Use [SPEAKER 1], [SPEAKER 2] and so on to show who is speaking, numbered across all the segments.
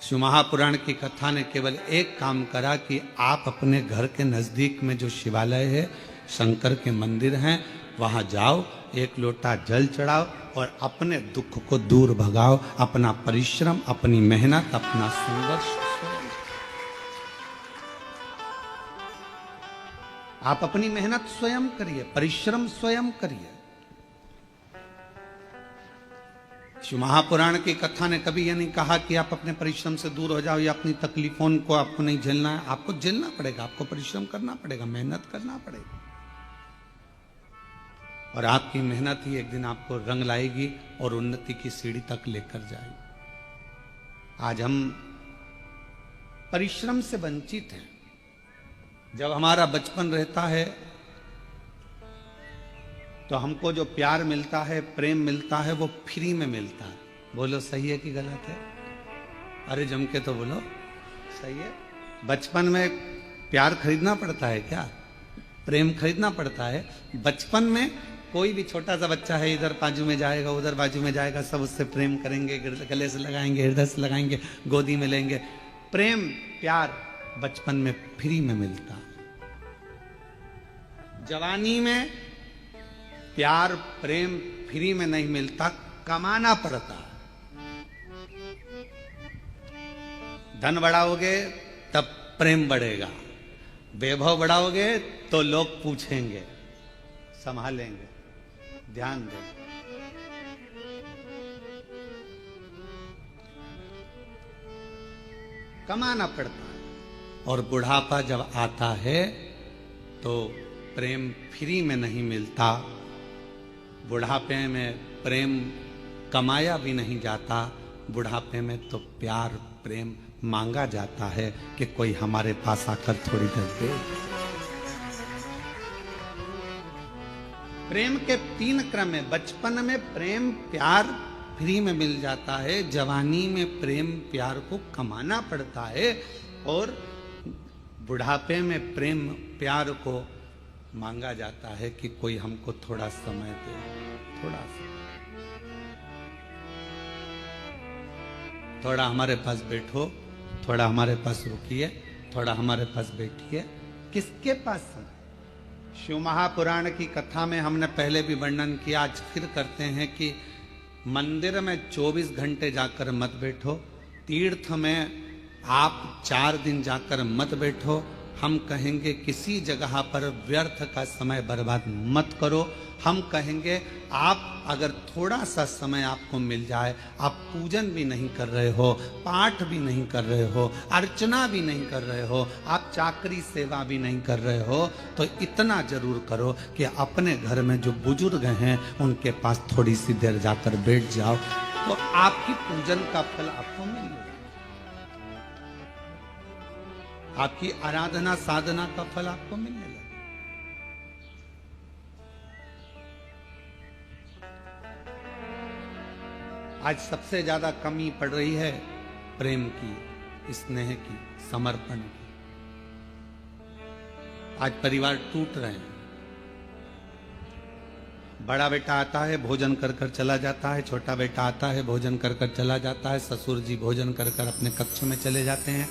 [SPEAKER 1] शिव महापुराण की कथा ने केवल एक काम करा कि आप अपने घर के नजदीक में जो शिवालय है, शंकर के मंदिर हैं, वहां जाओ, एक लोटा जल चढ़ाओ और अपने दुख को दूर भगाओ। अपना परिश्रम, अपनी मेहनत, अपना संघर्ष आप अपनी मेहनत स्वयं करिए, परिश्रम स्वयं करिए। शिव महापुराण की कथा ने कभी यह नहीं कहा कि आप अपने परिश्रम से दूर हो जाओ या अपनी तकलीफों को आपको नहीं झेलना है। आपको झेलना पड़ेगा, आपको परिश्रम करना पड़ेगा, मेहनत करना पड़ेगा, और आपकी मेहनत ही एक दिन आपको रंग लाएगी और उन्नति की सीढ़ी तक लेकर जाएगी। आज हम परिश्रम से वंचित हैं। जब हमारा बचपन रहता है तो हमको जो प्यार मिलता है, प्रेम मिलता है, वो फ्री में मिलता है। बोलो सही है कि गलत है? अरे जम के तो बोलो सही है। बचपन में प्यार खरीदना पड़ता है क्या? प्रेम खरीदना पड़ता है? बचपन में कोई भी छोटा सा बच्चा है, इधर बाजू में जाएगा, उधर बाजू में जाएगा, सब उससे प्रेम करेंगे, गले से लगाएंगे, हृदय से लगाएंगे, गोदी में लेंगे। प्रेम, प्यार बचपन में फ्री में मिलता है। जवानी में प्यार, प्रेम फ्री में नहीं मिलता, कमाना पड़ता। धन बढ़ाओगे तब प्रेम बढ़ेगा, वैभव बढ़ाओगे तो लोग पूछेंगे, संभालेंगे, ध्यान देंगे। कमाना पड़ता है। और बुढ़ापा जब आता है तो प्रेम फ्री में नहीं मिलता। बुढ़ापे में प्रेम कमाया भी नहीं जाता। बुढ़ापे में तो प्यार, प्रेम मांगा जाता है कि कोई हमारे पास आकर थोड़ी देर दे। प्रेम के 3 क्रम है। बचपन में प्रेम, प्यार फ्री में मिल जाता है। जवानी में प्रेम, प्यार को कमाना पड़ता है। और बुढ़ापे में प्रेम, प्यार को मांगा जाता है कि कोई हमको थोड़ा समय दे, थोड़ा सा, थोड़ा हमारे पास बैठो, थोड़ा हमारे पास रुकिए, थोड़ा हमारे पास बैठिए। किसके पास समय? शिव महापुराण की कथा में हमने पहले भी वर्णन किया, आज फिर करते हैं कि मंदिर में 24 घंटे जाकर मत बैठो। तीर्थ में आप 4 दिन जाकर मत बैठो। हम कहेंगे किसी जगह पर व्यर्थ का समय बर्बाद मत करो। हम कहेंगे आप अगर थोड़ा सा समय आपको मिल जाए, आप पूजन भी नहीं कर रहे हो, पाठ भी नहीं कर रहे हो, अर्चना भी नहीं कर रहे हो, आप चाकरी सेवा भी नहीं कर रहे हो, तो इतना जरूर करो कि अपने घर में जो बुजुर्ग हैं उनके पास थोड़ी सी देर जाकर बैठ जाओ, तो आपकी पूजन का फल आपको मिलेगा। आपकी आराधना साधना का फल आपको मिलने लगे। आज सबसे ज्यादा कमी पड़ रही है प्रेम की, स्नेह की, समर्पण की। आज परिवार टूट रहे हैं। बड़ा बेटा आता है, भोजन कर कर चला जाता है, छोटा बेटा आता है, भोजन कर कर चला जाता है, ससुर जी भोजन कर कर अपने कक्ष में चले जाते हैं,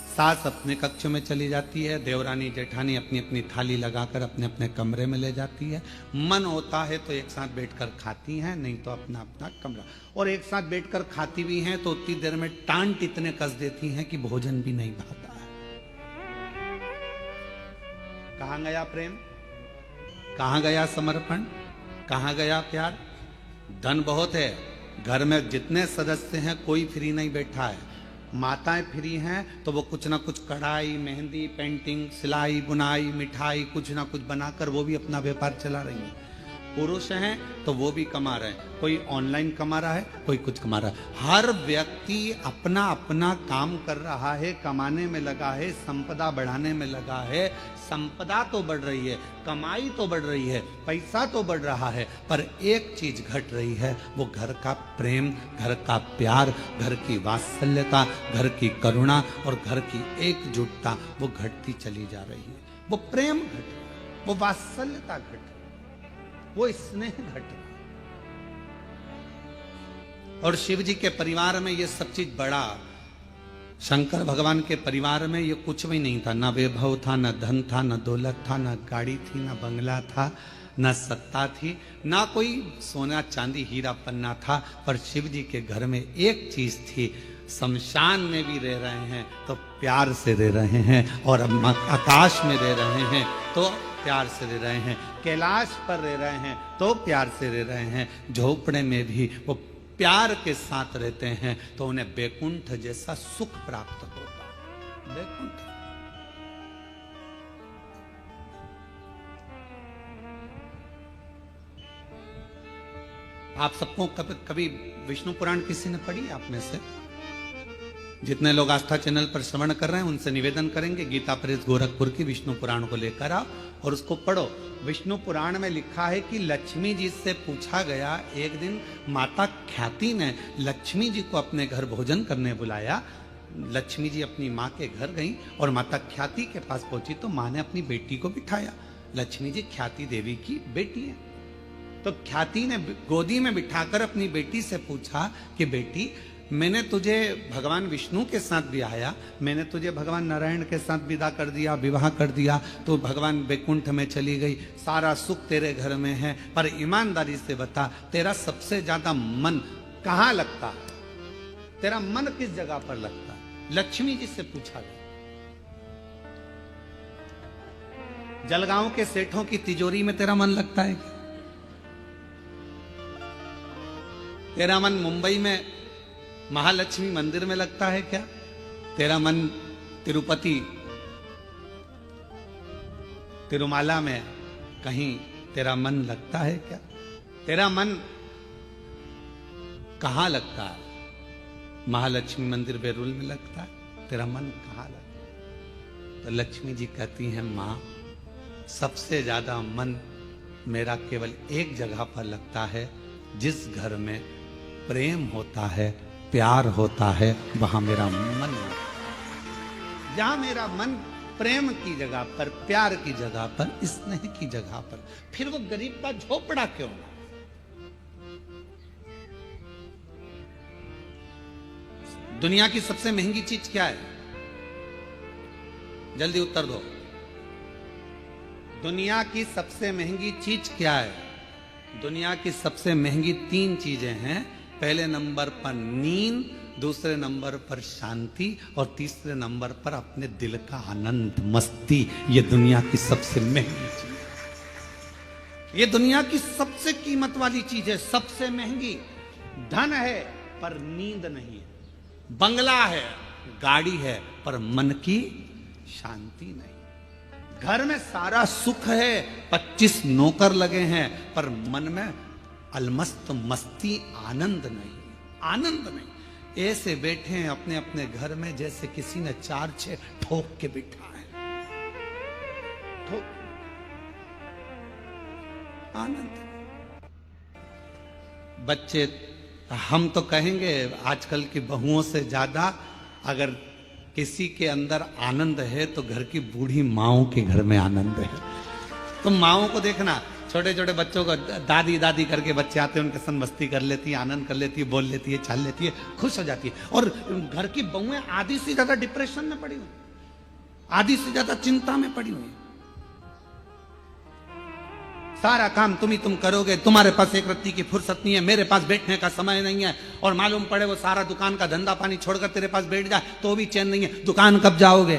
[SPEAKER 1] सास अपने कक्ष में चली जाती है, देवरानी जेठानी अपनी अपनी थाली लगाकर अपने अपने कमरे में ले जाती है। मन होता है तो एक साथ बैठकर खाती हैं, नहीं तो अपना अपना कमरा। और एक साथ बैठकर खाती भी हैं तो उतनी देर में टांट इतने कस देती हैं कि भोजन भी नहीं भाता है। कहां गया प्रेम? कहां गया समर्पण? कहां गया प्यार? धन बहुत है, घर में जितने सदस्य हैं कोई फ्री नहीं बैठा है। माताएं फ्री हैं तो वो कुछ ना कुछ कढ़ाई, मेहंदी, पेंटिंग, सिलाई, बुनाई, मिठाई कुछ ना कुछ बनाकर वो भी अपना व्यापार चला रही हैं। पुरुष हैं तो वो भी कमा रहे हैं, कोई ऑनलाइन कमा रहा है, कोई कुछ कमा रहा है। हर व्यक्ति अपना अपना काम कर रहा है, कमाने में लगा है, संपदा बढ़ाने में लगा है। संपदा तो बढ़ रही है, कमाई तो बढ़ रही है, पैसा तो बढ़ रहा है, पर एक चीज घट रही है, वो घर का प्रेम, घर का प्यार, घर की वात्सल्यता, घर की करुणा और घर की एकजुटता वो घटती चली जा रही है। वो प्रेम घट रहा है, वो वात्सल्यता घट रही है, वो स्नेह घट रहा है। और शिव जी के परिवार में ये सब चीज बड़ा शंकर भगवान के परिवार में ये कुछ भी नहीं था, ना वैभव था, ना धन था, ना दौलत था, ना गाड़ी थी, ना बंगला था, ना सत्ता थी, ना कोई सोना चांदी हीरा पन्ना था। पर शिव जी के घर में एक चीज थी, शमशान में भी रह रहे हैं तो प्यार से रह रहे हैं, और आकाश में रह रहे हैं तो प्यार से रह रहे हैं, कैलाश पर रह रहे हैं तो प्यार से रह रहे हैं, झोपड़े में भी वो प्यार के साथ रहते हैं तो उन्हें बैकुंठ जैसा सुख प्राप्त होगा। बैकुंठ आप सबको कभी विष्णु पुराण किसी ने पढ़ी आप में से? जितने लोग आस्था चैनल पर श्रवण कर रहे हैं उनसे निवेदन करेंगे गीता प्रेस गोरखपुर की विष्णु पुराण को लेकर आओ और उसको पढ़ो। विष्णु पुराण में लिखा है कि लक्ष्मी जी से पूछा गया, एक दिन माता ख्याति ने लक्ष्मी जी को अपने घर भोजन करने बुलाया। लक्ष्मी जी अपनी माँ के घर गई और माता ख्याति के पास पहुंची तो माँ ने अपनी बेटी को बिठाया। लक्ष्मी जी ख्याति देवी की बेटी है, तो ख्याति ने गोदी में बिठाकर अपनी बेटी से पूछा कि बेटी, मैंने तुझे भगवान विष्णु के साथ ब्याया, मैंने तुझे भगवान नारायण के साथ विदा कर दिया, विवाह कर दिया, तो भगवान बैकुंठ में चली गई, सारा सुख तेरे घर में है, पर ईमानदारी से बता तेरा सबसे ज्यादा मन कहाँ लगता है? तेरा मन किस जगह पर लगता है? लक्ष्मी जी से पूछा गया। जलगांव के सेठों की तिजोरी में तेरा मन लगता है क्या? तेरा मन मुंबई में महालक्ष्मी मंदिर में लगता है क्या? तेरा मन तिरुपति तिरुमाला में कहीं तेरा मन लगता है क्या? तेरा मन कहां लगता है? महालक्ष्मी मंदिर बेरुल में लगता है? तेरा मन कहां लगता है? तो लक्ष्मी जी कहती हैं, मां, सबसे ज्यादा मन मेरा केवल एक जगह पर लगता है, जिस घर में प्रेम होता है, प्यार होता है, वहां मेरा मन लगता है। जहां मेरा मन प्रेम की जगह पर, प्यार की जगह पर, स्नेह की जगह पर, फिर वो गरीब का झोपड़ा क्यों ना? दुनिया की सबसे महंगी चीज क्या है? जल्दी उत्तर दो। दुनिया की सबसे महंगी चीज क्या है? दुनिया की सबसे महंगी 3 चीजें हैं। पहले नंबर पर नींद, दूसरे नंबर पर शांति, और तीसरे नंबर पर अपने दिल का आनंद, मस्ती। ये दुनिया की सबसे महंगी चीज है, ये दुनिया की सबसे कीमत वाली चीज है, सबसे महंगी। धन है पर नींद नहीं है, बंगला है, गाड़ी है, पर मन की शांति नहीं। घर में सारा सुख है, 25 नौकर लगे हैं, पर मन में अलमस्त मस्ती, आनंद नहीं, आनंद नहीं। ऐसे बैठे हैं अपने अपने घर में जैसे किसी ने 4-6 ठोक के बिठा है। ठोक, आनंद। बच्चे, हम तो कहेंगे आजकल की बहुओं से ज्यादा अगर किसी के अंदर आनंद है तो घर की बूढ़ी माओं के घर में आनंद है। तो माओं को देखना, छोटे छोटे बच्चों को दादी दादी करके बच्चे आते हैं, उनके संग मस्ती कर लेती है, आनंद कर लेती है, बोल लेती है, चाल लेती है, खुश हो जाती है। और घर की बहुएं आधी से ज्यादा डिप्रेशन में पड़ी हुई, आधी से ज्यादा चिंता में पड़ी हुई। सारा काम तुम करोगे, तुम्हारे पास एक रत्ती की फुर्सत नहीं है, मेरे पास बैठने का समय नहीं है, और मालूम पड़े वो सारा दुकान का धंधा पानी छोड़कर तेरे पास बैठ जाए तो भी चैन नहीं है। दुकान कब जाओगे?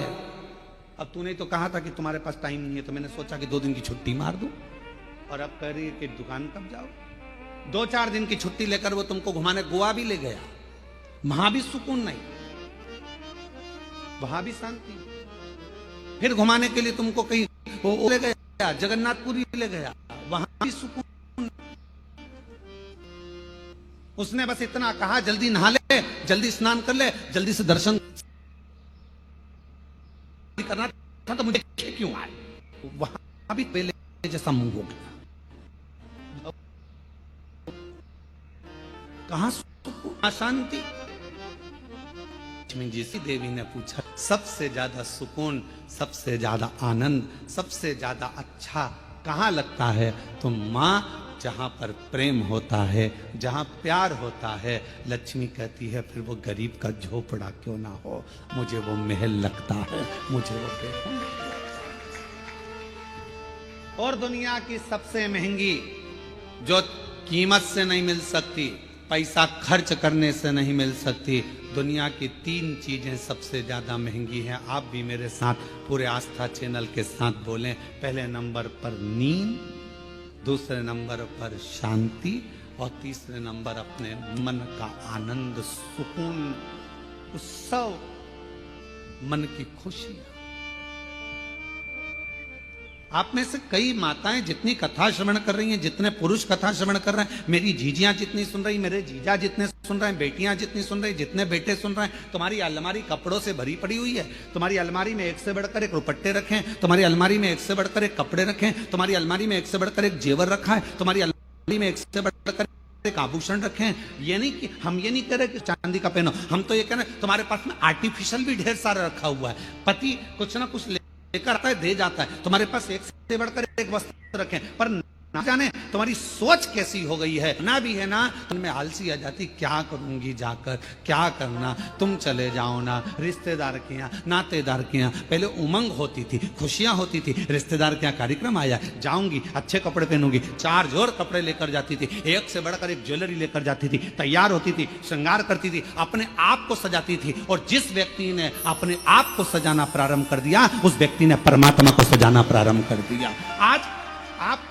[SPEAKER 1] अब तूने तो कहा था कि तुम्हारे पास टाइम नहीं है, तो मैंने सोचा कि 2 दिन की छुट्टी मार दूं, और अब कह रही है कि दुकान कब जाओ? 2-4 दिन की छुट्टी लेकर वो तुमको घुमाने गोवा भी ले गया, वहां भी सुकून नहीं, वहां भी शांति। फिर घुमाने के लिए तुमको कहीं वो ले गया, जगन्नाथपुरी ले गया, वहां भी सुकून। उसने बस इतना कहा, जल्दी नहा ले, जल्दी स्नान कर ले, जल्दी से दर्शन करना था, तो मुझे क्यों आए? वहां भी पहले जैसा मुंह हो गया। कहां सुकून, शांति? लक्ष्मी जी सी देवी ने पूछा, सबसे ज्यादा सुकून, सबसे ज्यादा आनंद, सबसे ज्यादा अच्छा कहां लगता है? तो मां जहां पर प्रेम होता है, जहां प्यार होता है, लक्ष्मी कहती है फिर वो गरीब का झोपड़ा क्यों ना हो, मुझे वो महल लगता है, मुझे वो बेहद। और दुनिया की सबसे महंगी, जो कीमत से नहीं मिल सकती, पैसा खर्च करने से नहीं मिल सकती, दुनिया की 3 चीजें सबसे ज्यादा महंगी हैं। आप भी मेरे साथ पूरे आस्था चैनल के साथ बोलें। पहले नंबर पर नींद, दूसरे नंबर पर शांति, और तीसरे नंबर अपने मन का आनंद, सुकून, उत्सव, मन की खुशी। आप में से कई माताएं जितनी कथा श्रवण कर रही हैं, जितने पुरुष कथा श्रवण कर रहे हैं, मेरी जीजियां जितनी सुन रही, मेरे जीजा जितने सुन रहे हैं, बेटियां जितनी सुन रही, जितने बेटे सुन रहे हैं, तुम्हारी अलमारी कपड़ों से भरी पड़ी हुई है। तुम्हारी अलमारी में एक से बढ़कर एक दुपट्टे रखें, तुम्हारी अलमारी में एक से बढ़कर एक कपड़े रखें, तुम्हारी अलमारी में एक से बढ़कर एक जेवर रखा है, तुम्हारी अलमारी में एक से बढ़कर एक आभूषण रखें। ये नहीं कि हम ये नहीं कह रहे कि चांदी का पहनो, हम तो ये कह रहे हैं तुम्हारे पास में आर्टिफिशियल भी ढेर सारा रखा हुआ है। पति कुछ ना कुछ लेकर आता है, दे जाता है, तुम्हारे पास एक से बढ़कर एक वस्त्र रखें, पर ना जाने तुम्हारी सोच कैसी हो गई है ना, भी है ना, उनमें आलसी आ जाती, क्या करूंगी जाकर, क्या करना, तुम चले जाओ ना। रिश्तेदार के यहाँ, नातेदार के यहाँ पहले उमंग होती थी, खुशियां होती थी, रिश्तेदार के यहाँ कार्यक्रम आया, जाऊंगी, अच्छे कपड़े पहनूंगी, 4 जोड़ कपड़े लेकर जाती थी, एक से बढ़कर एक ज्वेलरी लेकर जाती थी, तैयार होती थी, श्रृंगार करती थी, अपने आप को सजाती थी। और जिस व्यक्ति ने अपने आप को सजाना प्रारंभ कर दिया, उस व्यक्ति ने परमात्मा को सजाना प्रारंभ कर दिया। आज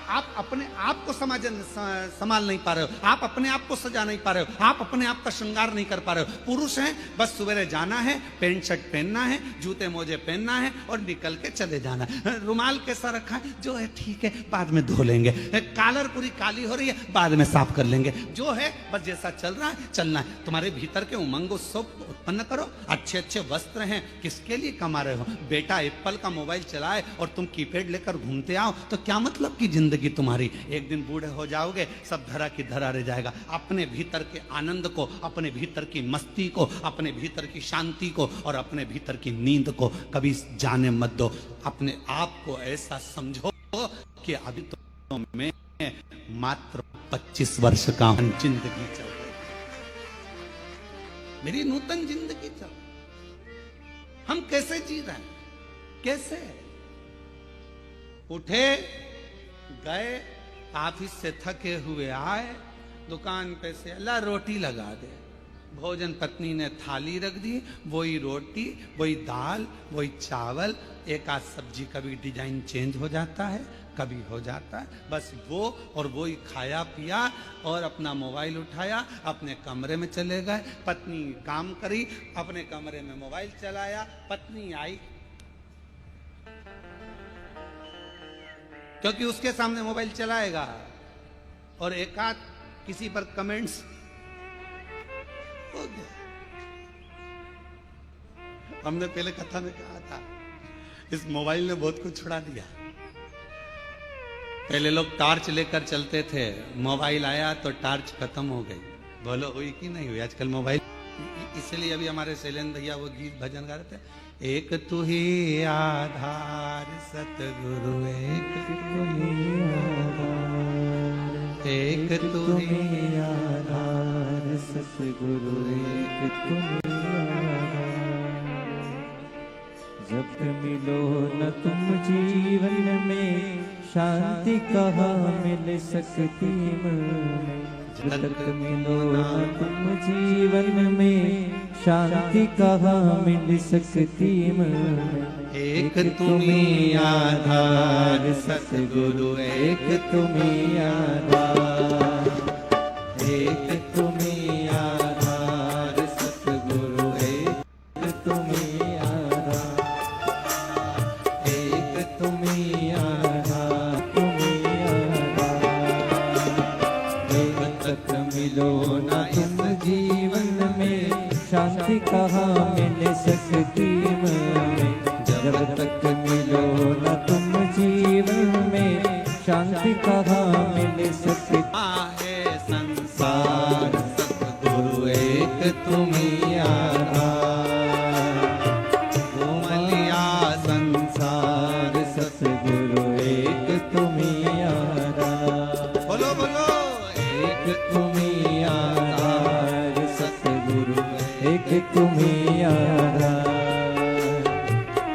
[SPEAKER 1] आप अपने आप को संभाल नहीं पा रहे हो, आप अपने आप को सजा नहीं पा रहे हो, आप अपने आप का श्रृंगार नहीं कर पा रहे हो। पुरुष हैं, बस सवेरे जाना है, पैंट शर्ट पहनना है, जूते मोजे पहनना है और निकल के चले जाना है। रुमाल कैसा रखा है, जो है ठीक है, बाद में धो लेंगे। कॉलर पूरी काली हो रही है, बाद में साफ कर लेंगे। जो है बस जैसा चल रहा है चलना है। तुम्हारे भीतर के उमंग उत्सव उत्पन्न करो। अच्छे अच्छे वस्त्र हैं, किसके लिए कमा रहे हो? बेटा एप्पल का मोबाइल चलाए और तुम कीपैड लेकर घूमते आओ तो क्या मतलब की जिंदगी तुम्हारी? एक दिन बूढ़े हो जाओगे, सब धरा की धरा रह जाएगा। अपने भीतर के आनंद को, अपने भीतर की मस्ती को, अपने भीतर की शांति को और अपने भीतर की नींद को कभी जाने मत दो। अपने आप को ऐसा समझो कि अभी तो मैं मात्र 25 वर्ष का जिंदगी चल रही, मेरी नूतन जिंदगी चल रही। हम कैसे जी रहे हैं? कैसे उठे, गए, ऑफिस से थके हुए आए, दुकान पे से अल्लाह रोटी लगा दे, भोजन पत्नी ने थाली रख दी, वही रोटी, वही दाल, वही चावल, एक आध सब्जी, कभी डिजाइन चेंज हो जाता है, कभी हो जाता है, बस वो और वो ही खाया पिया और अपना मोबाइल उठाया, अपने कमरे में चले गए। पत्नी काम करी, अपने कमरे में मोबाइल चलाया, पत्नी आई क्योंकि उसके सामने मोबाइल चलाएगा और एक आध किसी पर कमेंट्स हो गया। हमने पहले कथा में कहा था, इस मोबाइल ने बहुत कुछ छुड़ा दिया। पहले लोग टॉर्च लेकर चलते थे, मोबाइल आया तो टॉर्च खत्म हो गई। बोलो हुई कि नहीं हुई? आजकल मोबाइल, इसलिए अभी हमारे शैलेंद्र भैया वो गीत भजन गा रहे थे, एक तू ही आधार सतगुरु, एक तू ही आधार, एक तू ही आधार सतगुरु, एक तू ही आधार।
[SPEAKER 2] जब मिलो न तुम जीवन में, शांति कहाँ मिल सकती में। जब तक मिलो न तुम जीवन में, शांति कहाँ मिल सकती में।
[SPEAKER 1] एक तुम्ही आधार सतगुरु, एक
[SPEAKER 2] तुम्ही आधार, एक तुम्ही आधार सतगुरु, एक तुम्ही आधार, एक तुम्ही आधार, तुम्ही आधार। जब तक मिलो न तुम जीवन में, शांति कहाँ मिल सकती में। जब तक मिलो न तुम जीवन में, शांति कहाँ मिल सकती
[SPEAKER 1] है। संसार सतगुरु एक तुम्ही आधार, घूमलिया संसार
[SPEAKER 2] सतगुरु एक तुम्ही आधार।
[SPEAKER 1] बोलो बोलो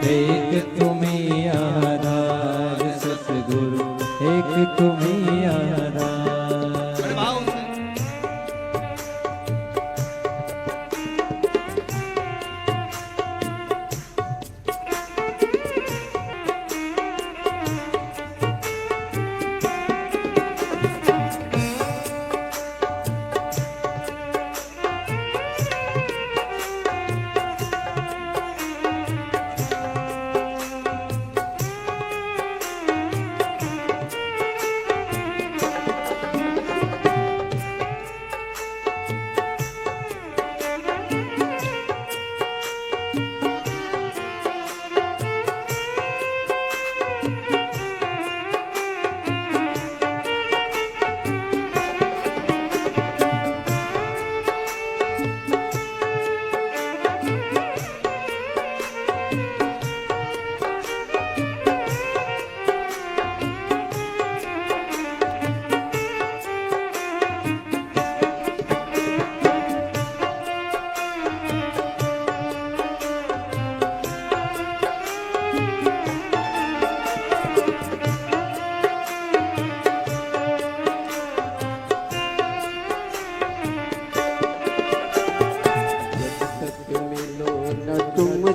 [SPEAKER 2] एक तुम्हें आधार सतगुरु, एक तुम्हें आधार।
[SPEAKER 1] बड़े भाव से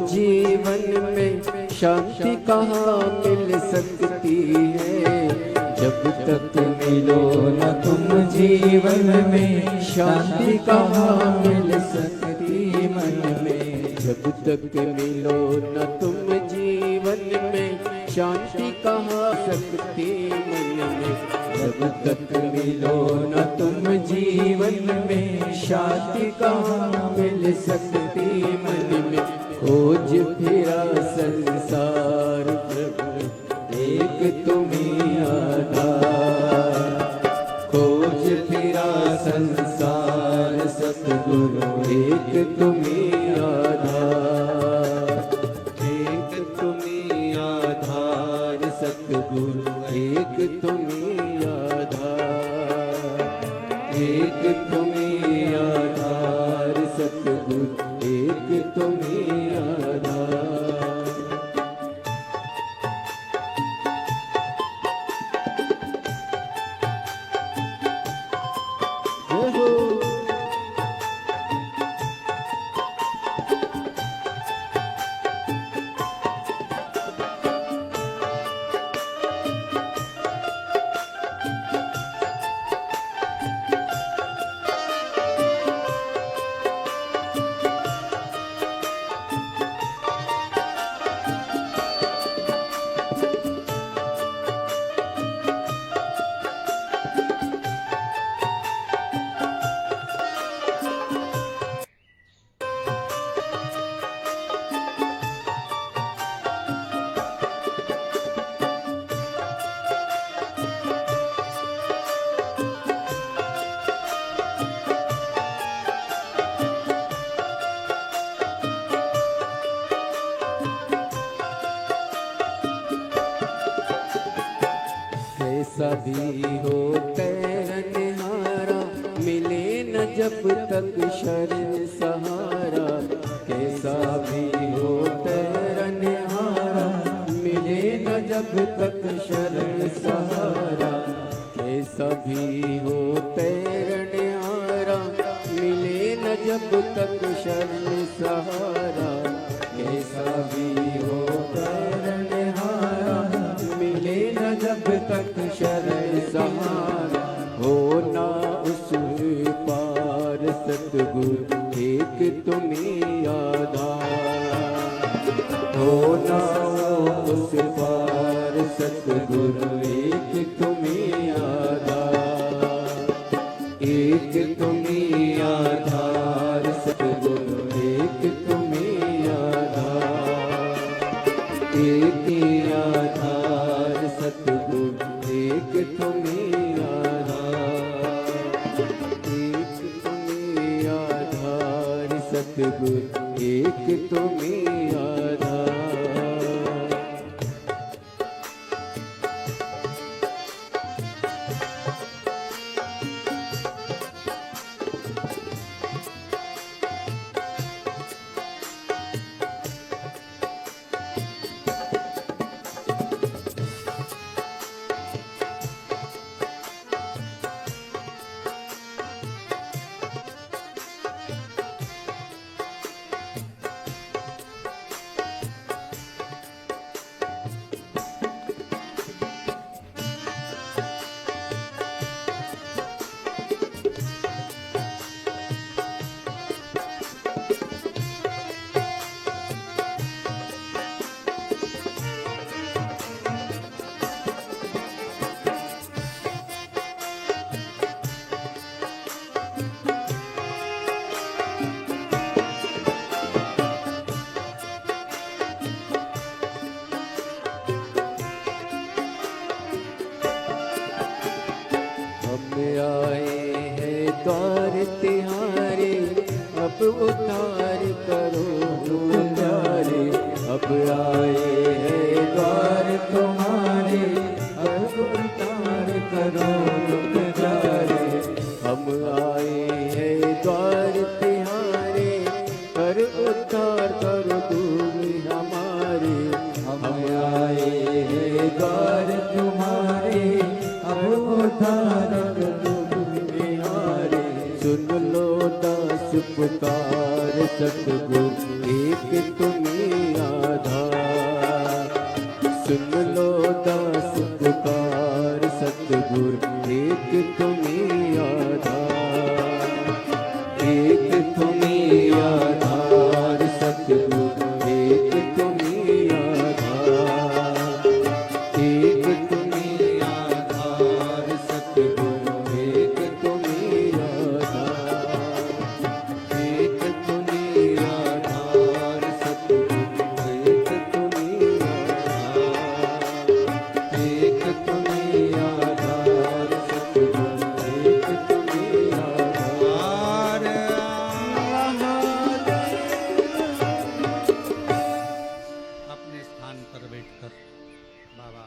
[SPEAKER 2] जीवन में शांति कहाँ मिल सकती है, जब तक मिलो न तुम जीवन में शांति कहाँ मिल सकती मन में, जब तक मिलो न तुम जीवन में शांति कहाँ सकती मन में, जब तक मिलो न तुम जीवन में शांति कहाँ मिल सकती मन में। खोज फिरा संसार प्रभु, एक तुम्हीं आधार, खोज फिरा संसार सतगुरु, एक तुम्हीं आधार, एक तुम्हीं आधार सतगुरु, एक तुम्हीं आधार, एक तुम्हीं आधार सतगुरु, एक तुम्हीं आधार। कैसा भी हो तैरनहारा, मिले न जब तक शरण सहारा, कैसा भी हो तैरनहारा, मिले न जब तक शरण सहारा, कैसा भी हो तैरनहारा, मिले न जब तक शरण सहारा, कैसा भी हो तैरनहारा, मिले न जब तक शरण सहारा, हो ना उस पार सतगुरु, एक तुम्हीं आधार, हो ना उस पार सतगुरु, एक तुम्हीं आधार, एक तुम्हीं आधार सतगुरु, एक तुम्हीं आधार, एक ही आधार सतगुरु, एक तुम्हीं आधार, एक तुम्हीं आधार सतगुरु, एक तुम्हीं आधार। अब आए हैं द्वार तुम्हारे, अब उद्धार करो दुख जारे। हम आए हैं द्वार तिहारे, कर उद्धार करो दुख हमारे। हम आए हैं द्वार तुम्हारे, अब उद्धार करो दुख हमारे। सुन लो दास पुकार सतगुर, एक तुम्हीं आधार। सुन लो दास पुकार सतगुर, एक तुम्हीं आधार। एक तुम्हीं आधार सतगुर, एक तुम्हीं आधार। एक तुम्हीं आधार सतगुर, एक तुम्हीं आधार। एक तुम्हीं आधार सतगुर, एक तुम्हीं आधार। एक तुम्हीं आधार सतगुर, एक तुम्हीं आधार।
[SPEAKER 1] अपने स्थान पर बैठकर बाबा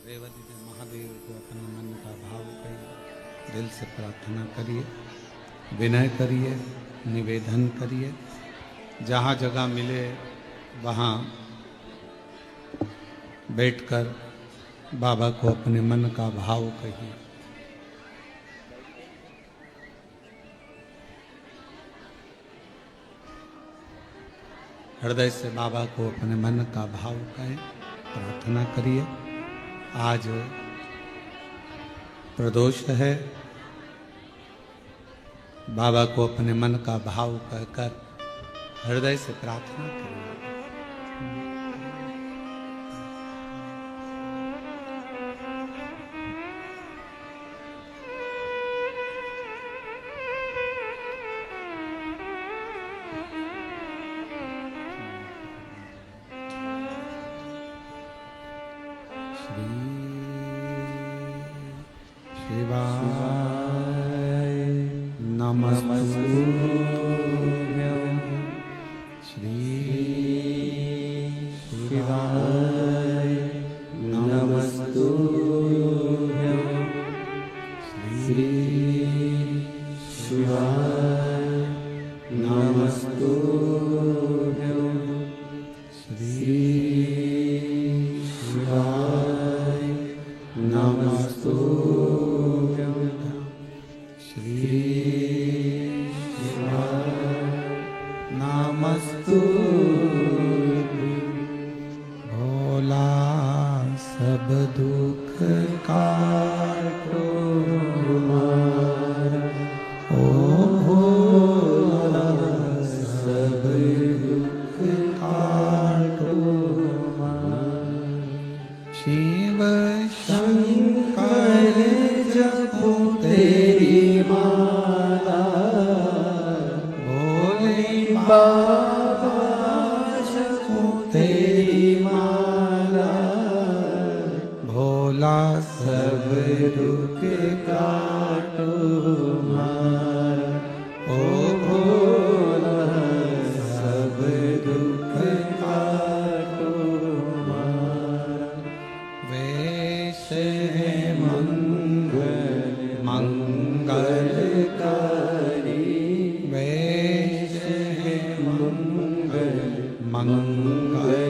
[SPEAKER 1] रेवती देव महादेव को अपने मन का भाव करिए, दिल से प्रार्थना करिए, विनय करिए, निवेदन करिए। जहाँ जगह मिले वहाँ बैठकर बाबा को अपने मन का भाव कहिए। हृदय से बाबा को अपने मन का भाव कहें, प्रार्थना करिए। आज प्रदोष है, बाबा को अपने मन का भाव कहकर हृदय से प्रार्थना करिए। श्री शिवाय नमस्तुभ्यं। श्री शिवाय नमस्तुभ्यं। श्री शिवाय नमस्तुभ्यं। श्री शिवाय नमस्तुभ्यं। श्री शिवाय नमस्तुभ्यं। भोला सब दुख काटो हमारा, ओ भोला सब दुख काटो हमारा। शिव शंकर जपो तेरी माला, भोले बाबा जपो तेरी माला। भोला सब दुख काटो हमारा, ओ भोला सब दुख काटो हमारा। वेश है मंगल मंगलकारी, वेश है मंगल मंगलकारी।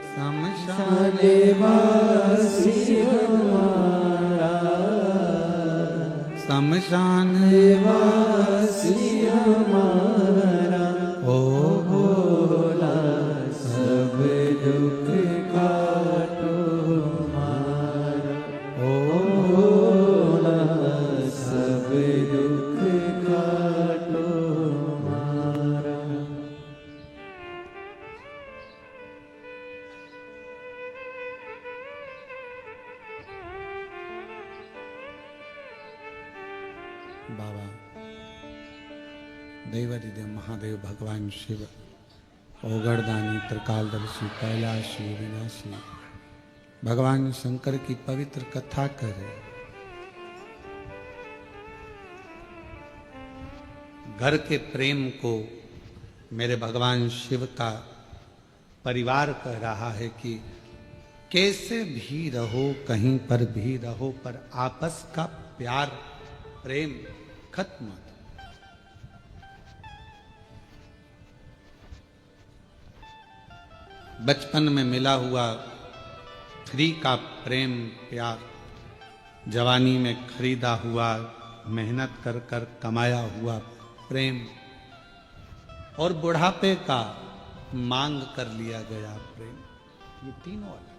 [SPEAKER 1] शमशान वासी हमारा, शमशान वासी हमारा। ओ भोला सब दुख काटो हमारा, ओ भोला सब दुख काटो हमारा। बाबा देवादिदेव महादेव भगवान शिव, ओगड़दानी, त्रिकालदर्शी, कैलाशी, विनाशी भगवान शंकर की पवित्र कथा करे। घर के प्रेम को मेरे भगवान शिव का परिवार कह रहा है कि कैसे भी रहो, कहीं पर भी रहो, पर आपस का प्यार प्रेम खत्म मत। बचपन में मिला हुआ फ्री का प्रेम प्यार, जवानी में खरीदा हुआ मेहनत कर कर कमाया हुआ प्रेम, और बुढ़ापे का मांग कर लिया गया प्रेम, ये तीनों अलग।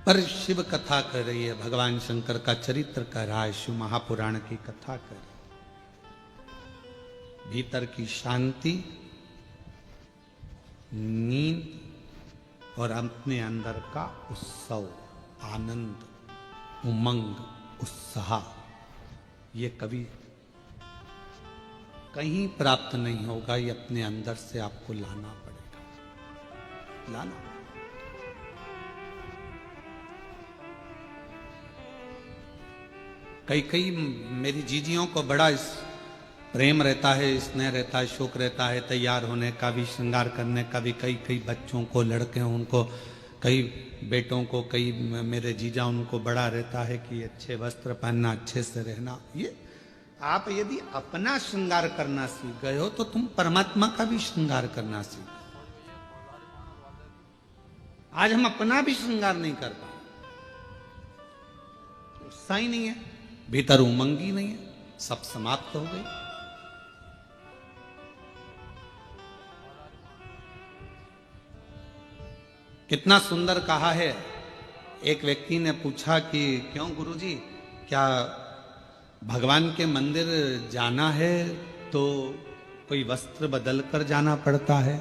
[SPEAKER 1] पर शिव कथा कर रही है, भगवान शंकर का चरित्र कह रहा है, शिव महापुराण की कथा कर रही है। भीतर की शांति, नींद और अपने अंदर का उत्सव, आनंद, उमंग, उत्साह, ये कभी कहीं प्राप्त नहीं होगा। ये अपने अंदर से आपको लाना पड़ेगा, लाना। कई मेरी जीजियों को बड़ा प्रेम रहता है, स्नेह रहता है, शौक रहता है तैयार होने का भी, श्रृंगार करने का भी। कई बच्चों को, लड़के हैं उनको, कई बेटों को, कई मेरे जीजा उनको बड़ा रहता है कि अच्छे वस्त्र पहनना, अच्छे से रहना। ये आप यदि अपना श्रृंगार करना सीख गए हो तो तुम परमात्मा का भी श्रृंगार करना सीख। आज हम अपना भी श्रृंगार नहीं कर पाए, उत्साह ही नहीं है, भीतर उमंग ही नहीं है, सब समाप्त हो गई। कितना सुंदर कहा है। एक व्यक्ति ने पूछा कि क्यों गुरुजी, क्या भगवान के मंदिर जाना है तो कोई वस्त्र बदल कर जाना पड़ता है?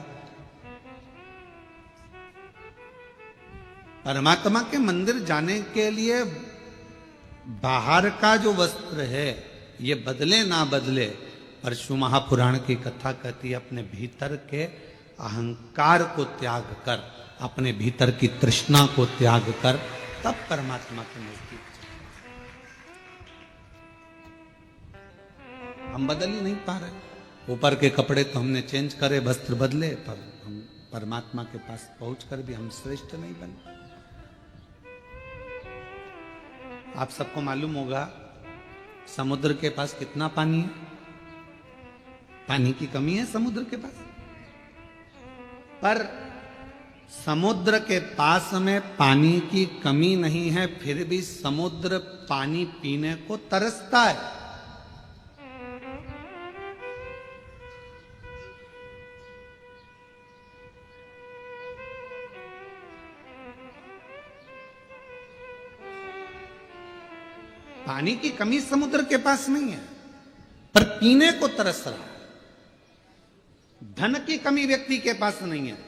[SPEAKER 1] परमात्मा के मंदिर जाने के लिए बाहर का जो वस्त्र है ये बदले ना बदले, पर शिव महापुराण की कथा कहती है अपने भीतर के अहंकार को त्याग कर, अपने भीतर की तृष्णा को त्याग कर, तब परमात्मा के नजदीक। हम बदल ही नहीं पा रहे। ऊपर के कपड़े तो हमने चेंज करे, वस्त्र बदले, पर हम परमात्मा के पास पहुंचकर भी हम श्रेष्ठ नहीं बने। आप सबको मालूम होगा समुद्र के पास कितना पानी है? पानी की कमी है समुद्र के पास, पर समुद्र के पास में पानी की कमी नहीं है, फिर भी समुद्र पानी पीने को तरसता है। पानी की कमी समुद्र के पास नहीं है, पर पीने को तरस रहा है। धन की कमी व्यक्ति के पास नहीं है,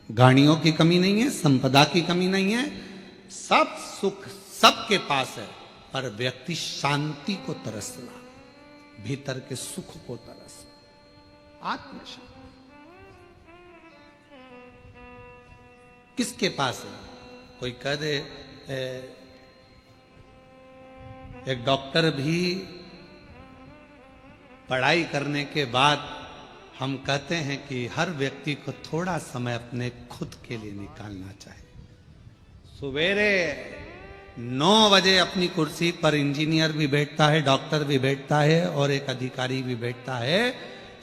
[SPEAKER 1] गाड़ियों की कमी नहीं है, संपदा की कमी नहीं है, सब सुख सबके पास है, पर व्यक्ति शांति को तरस रहा, भीतर के सुख को तरस रहा, आत्मशांति किसके पास है? कोई कह दे एक डॉक्टर भी पढ़ाई करने के बाद हम कहते हैं कि हर व्यक्ति को थोड़ा समय अपने खुद के लिए निकालना चाहिए। सवेरे 9 बजे अपनी कुर्सी पर इंजीनियर भी बैठता है, डॉक्टर भी बैठता है और एक अधिकारी भी बैठता है,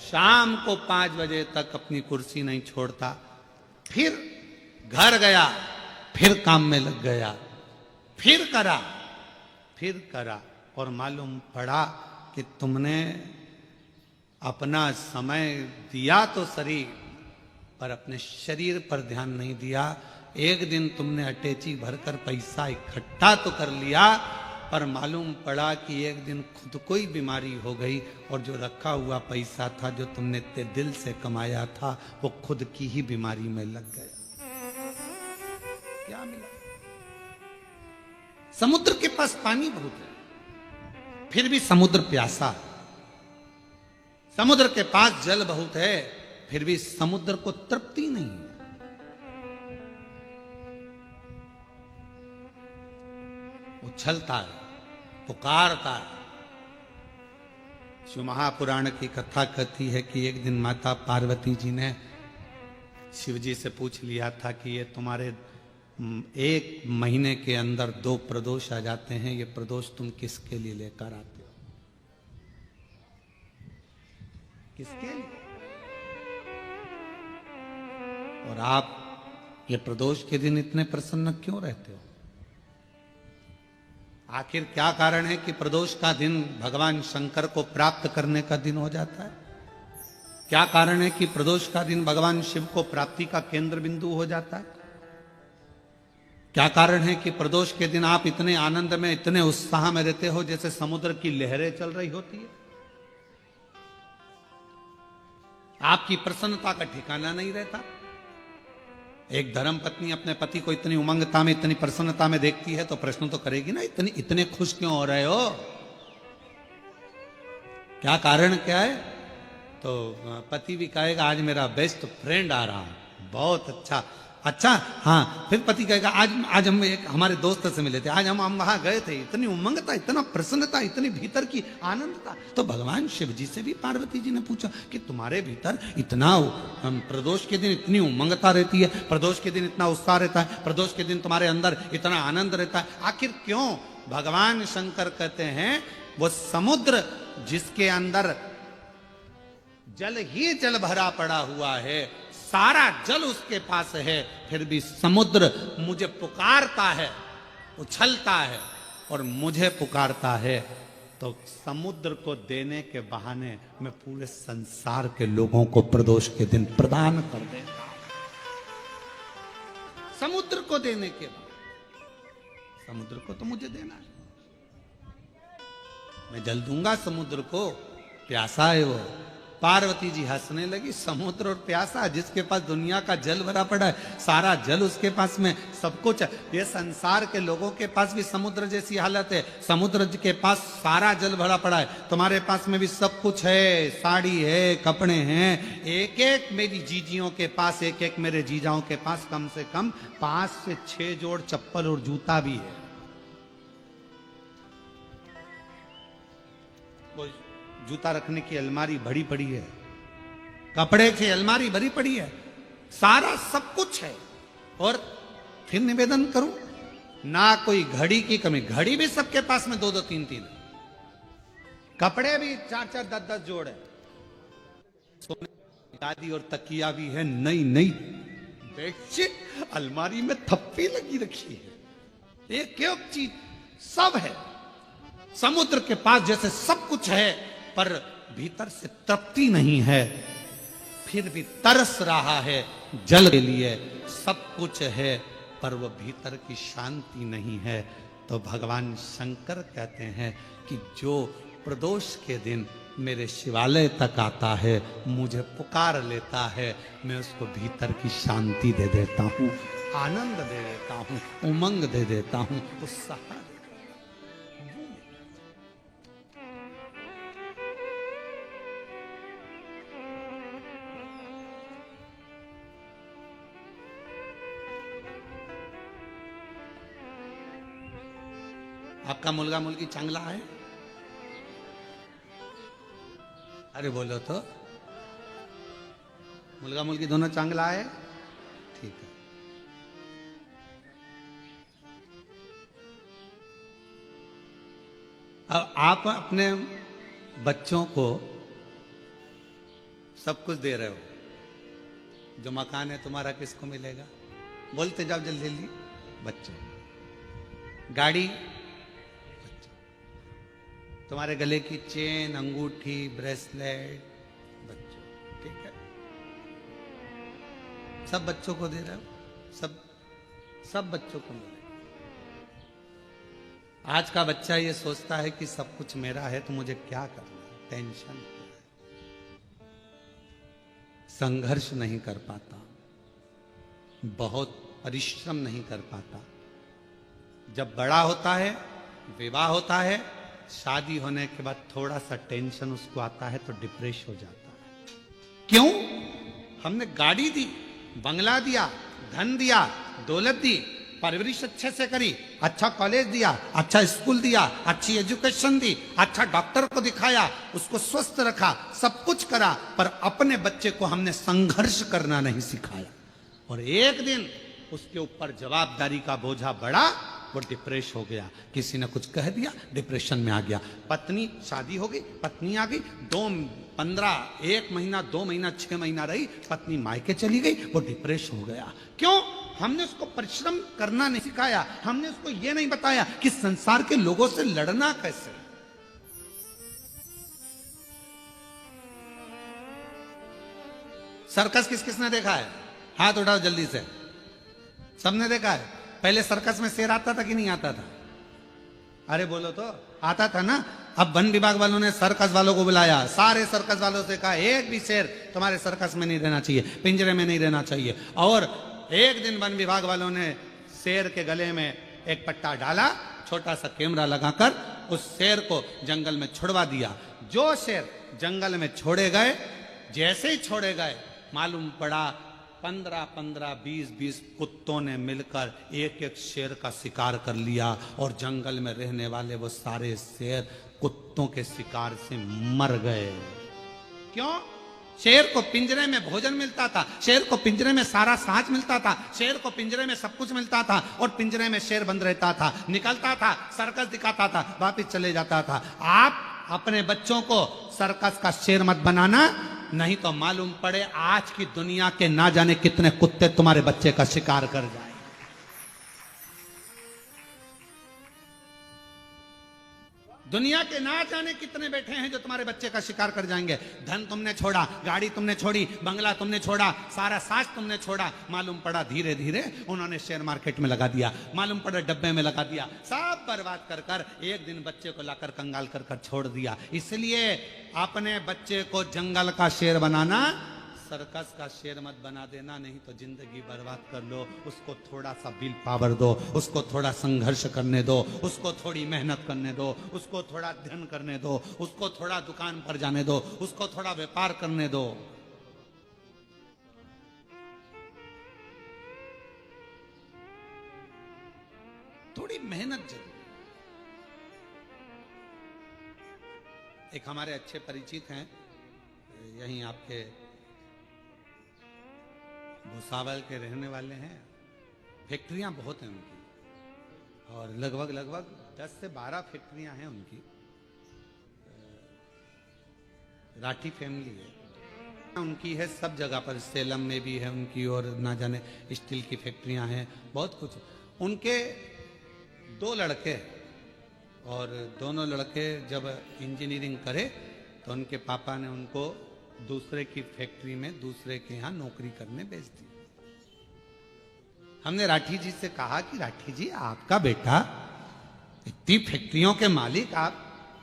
[SPEAKER 1] शाम को 5 बजे तक अपनी कुर्सी नहीं छोड़ता, फिर घर गया, फिर काम में लग गया, फिर करा और मालूम पड़ा कि तुमने अपना समय दिया तो शरीर पर, अपने शरीर पर ध्यान नहीं दिया। एक दिन तुमने अटैची भरकर पैसा इकट्ठा तो कर लिया, पर मालूम पड़ा कि एक दिन खुद को ही बीमारी हो गई और जो रखा हुआ पैसा था, जो तुमने इतने दिल से कमाया था, वो खुद की ही बीमारी में लग गया। क्या मिला? समुद्र के पास पानी बहुत है, फिर भी समुद्र प्यासा है। समुद्र के पास जल बहुत है, फिर भी समुद्र को तृप्ति नहीं है। उछलता है, पुकारता है, शिव महापुराण की कथा कहती है कि एक दिन माता पार्वती जी ने शिव जी से पूछ लिया था कि ये तुम्हारे 1 महीने के अंदर 2 प्रदोष आ जाते हैं, ये प्रदोष तुम किसके लिए लेकर आते हो? किसके लिए? और आप ये प्रदोष के दिन इतने प्रसन्न क्यों रहते हो? आखिर क्या कारण है कि प्रदोष का दिन भगवान शंकर को प्राप्त करने का दिन हो जाता है? क्या कारण है कि प्रदोष का दिन भगवान शिव को प्राप्ति का केंद्र बिंदु हो जाता है? क्या कारण है कि प्रदोष के दिन आप इतने आनंद में, इतने उत्साह में रहते हो जैसे समुद्र की लहरें चल रही होती है? आपकी प्रसन्नता का ठिकाना नहीं रहता। एक धर्म पत्नी अपने पति को इतनी उमंगता में, इतनी प्रसन्नता में देखती है तो प्रश्न तो करेगी ना, इतने खुश क्यों हो रहे हो? क्या कारण क्या है? तो पति भी कहेगा आज मेरा बेस्ट फ्रेंड आ रहा है, बहुत अच्छा। हाँ, फिर पति कहेगा आज हम एक हमारे दोस्त से मिले थे, आज हम वहां गए थे, इतनी उमंगता, इतना प्रसन्नता, इतनी भीतर की आनंदता। तो भगवान शिव जी से भी पार्वती जी ने पूछा कि तुम्हारे भीतर इतना प्रदोष के दिन इतनी उमंगता रहती है, प्रदोष के दिन इतना उत्साह रहता है, प्रदोष के दिन तुम्हारे अंदर इतना आनंद रहता है, आखिर क्यों? भगवान शंकर कहते हैं वो समुद्र जिसके अंदर जल ही जल भरा पड़ा हुआ है, सारा जल उसके पास है, फिर भी समुद्र मुझे पुकारता है, उछलता है और मुझे पुकारता है, तो समुद्र को देने के बहाने मैं पूरे संसार के लोगों को प्रदोष के दिन प्रदान कर देता हूं। समुद्र को देने के बाद समुद्र को तो मुझे देना है, मैं जल दूंगा समुद्र को, प्यासा है वो। पार्वती जी हंसने लगी, समुद्र और प्यासा, जिसके पास दुनिया का जल भरा पड़ा है, सारा जल उसके पास में, सब कुछ। ये संसार के लोगों के पास भी समुद्र जैसी हालत है, समुद्र के पास सारा जल भरा पड़ा है, तुम्हारे पास में भी सब कुछ है, साड़ी है, कपड़े हैं, एक एक मेरी जीजियों के पास, एक एक मेरे जीजाओं के पास कम से कम 5 से 6 जोड़ चप्पल और जूता भी है। जूता रखने की अलमारी भरी पड़ी है, कपड़े की अलमारी भरी पड़ी है, सारा सब कुछ है। और फिर निवेदन करूं, ना कोई घड़ी की कमी, घड़ी भी सबके पास में 2-2 3-3, कपड़े भी 4-4 10-10 जोड़ है, सोने की गादी और तकिया भी है, नई बेडशीट अलमारी में थप्पी लगी रखी है, एक एक चीज सब है। समुद्र के पास जैसे सब कुछ है पर भीतर से तृप्ति नहीं है, फिर भी तरस रहा है जल के लिए, सब कुछ है पर वो भीतर की शांति नहीं है। तो भगवान शंकर कहते हैं कि जो प्रदोष के दिन मेरे शिवालय तक आता है, मुझे पुकार लेता है, मैं उसको भीतर की शांति दे देता हूँ, आनंद दे देता हूँ, उमंग दे देता हूँ, उत्साह। आपका मुलगा मुलगी चांगला है? अरे बोलो तो, मुलगा मुलगी दोनों चांगला है? ठीक है। अब आप अपने बच्चों को सब कुछ दे रहे हो, जो मकान है तुम्हारा किसको मिलेगा? बोलते जाओ जल्दी जल्दी। बच्चों। गाड़ी, तुम्हारे गले की चेन, अंगूठी, ब्रेसलेट, बच्चों, ठीक है, सब बच्चों को दे रहे हो, सब बच्चों को मिले। आज का बच्चा ये सोचता है कि सब कुछ मेरा है तो मुझे क्या करना है, टेंशन क्या है, संघर्ष नहीं कर पाता, बहुत परिश्रम नहीं कर पाता। जब बड़ा होता है, विवाह होता है, शादी होने के बाद थोड़ा सा टेंशन उसको आता है तो डिप्रेस हो जाता है। क्यों? हमने गाड़ी दी, बंगला दिया, धन दिया, दौलत दी, परवरिश अच्छे से करी, अच्छा कॉलेज दिया, अच्छा स्कूल दिया, अच्छी एजुकेशन दी, अच्छा डॉक्टर को दिखाया, उसको स्वस्थ रखा, सब कुछ करा, पर अपने बच्चे को हमने संघर्ष करना नहीं सिखाया। और एक दिन उसके ऊपर जवाबदारी का बोझा बढ़ा, वो डिप्रेस हो गया, किसी ने कुछ कह दिया, डिप्रेशन में आ गया। पत्नी, शादी हो गई, पत्नी आ गई, 1 महीना 2 महीना 6 महीना रही, पत्नी मायके चली गई, वो डिप्रेस हो गया। क्यों? हमने उसको परिश्रम करना नहीं सिखाया, हमने उसको ये नहीं बताया कि संसार के लोगों से लड़ना कैसे। सर्कस किस किसने देखा है? हाथ उठाओ जल्दी से। सबने देखा है। पहले सर्कस में शेर आता था कि नहीं आता था? अरे बोलो तो, आता था ना। अब वन विभाग वालों ने सर्कस वालों को बुलाया, सारे सर्कस वालों से कहा एक भी शेर तुम्हारे सर्कस में नहीं रहना चाहिए, पिंजरे में नहीं रहना चाहिए। और एक दिन वन विभाग वालों ने शेर के गले में एक पट्टा डाला, छोटा सा कैमरा लगाकर उस शेर को जंगल में छुड़वा दिया। जो शेर जंगल में छोड़े गए, जैसे ही छोड़े गए, मालूम पड़ा 15-15, 20-20 कुत्तों ने मिलकर एक एक शेर का शिकार कर लिया, और जंगल में रहने वाले वो सारे शेर कुत्तों के शिकार से मर गए। क्यों? शेर को पिंजरे में भोजन मिलता था, शेर को पिंजरे में सारा साज मिलता था, शेर को पिंजरे में सब कुछ मिलता था, और पिंजरे में शेर बंद रहता था, निकलता था, सर्कस दिखाता था, वापिस चले जाता था। आप अपने बच्चों को सर्कस का शेर मत बनाना, नहीं तो मालूम पड़े आज की दुनिया के ना जाने कितने कुत्ते तुम्हारे बच्चे का शिकार कर जाए। दुनिया के ना जाने कितने बैठे हैं जो तुम्हारे बच्चे का शिकार कर जाएंगे। धन तुमने छोड़ा, गाड़ी तुमने छोड़ी, बंगला तुमने छोड़ा, सारा साज तुमने छोड़ा, मालूम पड़ा धीरे धीरे उन्होंने शेयर मार्केट में लगा दिया, मालूम पड़ा डब्बे में लगा दिया, सब बर्बाद कर कर एक दिन बच्चे को लाकर कंगाल कर कर छोड़ दिया। इसलिए अपने बच्चे को जंगल का शेर बनाना, सर्कस का शेर मत बना देना, नहीं तो जिंदगी बर्बाद कर लो। उसको थोड़ा सा विल पावर दो, उसको थोड़ा संघर्ष करने दो, उसको थोड़ी मेहनत करने दो, उसको थोड़ा अध्ययन करने दो, उसको थोड़ा दुकान पर जाने दो, उसको थोड़ा व्यापार करने दो। थोड़ी मेहनत जरूर। एक हमारे अच्छे परिचित हैं, यहीं आपके भुसावल के रहने वाले हैं, फैक्ट्रियां बहुत हैं उनकी, और लगभग 10 से 12 फैक्ट्रियां हैं उनकी। राठी फैमिली है उनकी, है सब जगह पर, सेलम में भी है उनकी, और ना जाने स्टील की फैक्ट्रियां हैं, बहुत कुछ। उनके 2 लड़के, और दोनों लड़के जब इंजीनियरिंग करे तो उनके पापा ने उनको दूसरे की फैक्ट्री में, दूसरे के यहाँ नौकरी करने भेज दी। हमने राठी जी से कहा कि राठी जी, आपका बेटा इतनी फैक्ट्रियों के मालिक आप,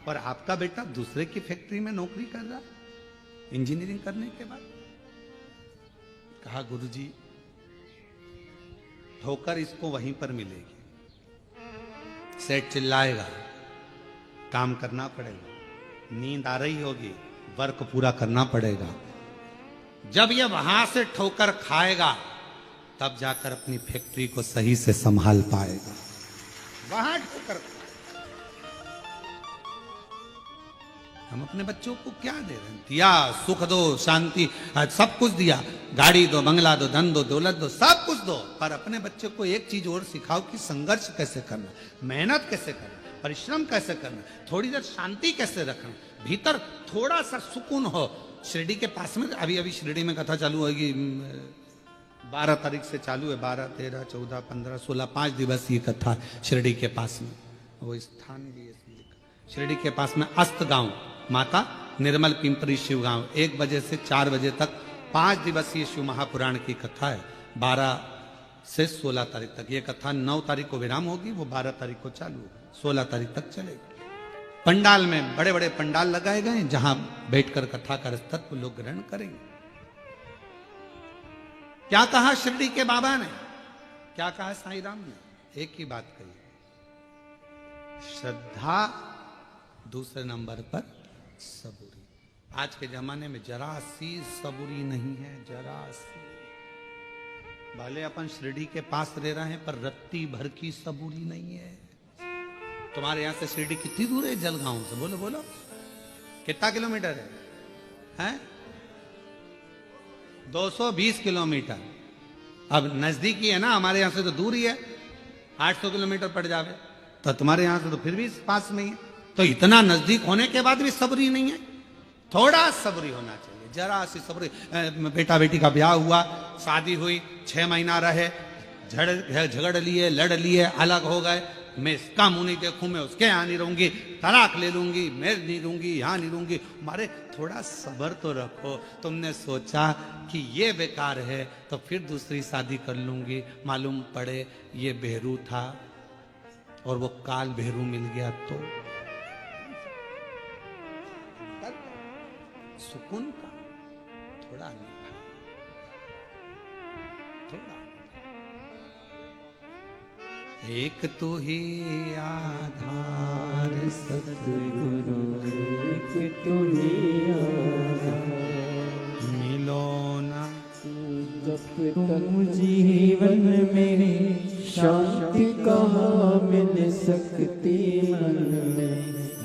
[SPEAKER 1] और आपका बेटा दूसरे की फैक्ट्री में नौकरी कर रहा इंजीनियरिंग करने के बाद। कहा गुरुजी, ठोकर इसको वहीं पर मिलेगी, सेठ चिल्लाएगा, काम करना पड़ेगा, नींद आ रही होगी, वर्क पूरा करना पड़ेगा। जब ये वहां से ठोकर खाएगा तब जाकर अपनी फैक्ट्री को सही से संभाल पाएगा। वहां ठोकर। हम अपने बच्चों को क्या दे रहे हैं? दिया, सुख दो, शांति, सब कुछ दिया, गाड़ी दो, बंगला दो, धन दो, दौलत दो, सब कुछ दो, पर अपने बच्चे को एक चीज और सिखाओ कि संघर्ष कैसे करना, मेहनत कैसे करना, परिश्रम कैसे करना, थोड़ी देर शांति कैसे रखना, भीतर थोड़ा सा सुकून हो। शिरडी के पास में अभी शिरडी में कथा चालू होगी, 12 तारीख से चालू है, 12, 13, 14, 15, 16, 5 दिवसीय कथा शिरडी के पास में। वो स्थान भी है शिरडी के पास में, अस्त गांव, माता निर्मल पिंपरी शिव गांव, 1 बजे से 4 बजे तक 5 दिवसीय शिव महापुराण की कथा है। 12 से 16 तारीख तक ये कथा, 9 तारीख को विराम होगी, वो 12 तारीख को चालू होगी, 16 तारीख तक चलेगी। पंडाल में बड़े बड़े पंडाल लगाए गए, जहां बैठकर कथा का तत्व लोग ग्रहण करेंगे। क्या कहा शिरडी के बाबा ने, क्या कहा साईं राम ने? एक ही बात कही, श्रद्धा, दूसरे नंबर पर सबूरी। आज के जमाने में जरा सी सबूरी नहीं है, जरा सी। भले अपन शिरडी के पास रह रहे हैं, पर रत्ती भर की सबूरी नहीं है। तुम्हारे यहां से शिरडी कितनी दूर है? जलगांव से बोलो बोलो, कितना किलोमीटर है? हैं? 220 किलोमीटर। अब नजदीकी है ना, हमारे यहां से तो दूर ही है, 800 किलोमीटर पड़ जावे। तो तुम्हारे यहां से तो फिर भी पास में ही है। तो इतना नजदीक होने के बाद भी सब्री नहीं है। थोड़ा सब्री होना चाहिए, जरा सी सब्री। बेटा बेटी का ब्याह हुआ, शादी हुई, 6 महीना रहे, झगड़ लिए, लड़ लिए, अलग हो गए। मैं इसका मुंह नहीं देखूं, मैं उसके यहाँ नहीं रहूंगी, तलाक ले लूंगी, मैं नहीं रहूंगी, यहाँ नहीं रहूंगी। मारे थोड़ा सब्र तो रखो। तुमने सोचा कि ये बेकार है तो फिर दूसरी शादी कर लूंगी, मालूम पड़े ये बेहरू था और वो काल बेहरू मिल गया तो सुकून का थोड़ा नहीं, थोड़ा। एक तो ही आधार
[SPEAKER 2] सतगुरु एक तो ही
[SPEAKER 1] मिलो ना,
[SPEAKER 2] जब तक जीवन में शांति कहाँ मिल सकती मन में।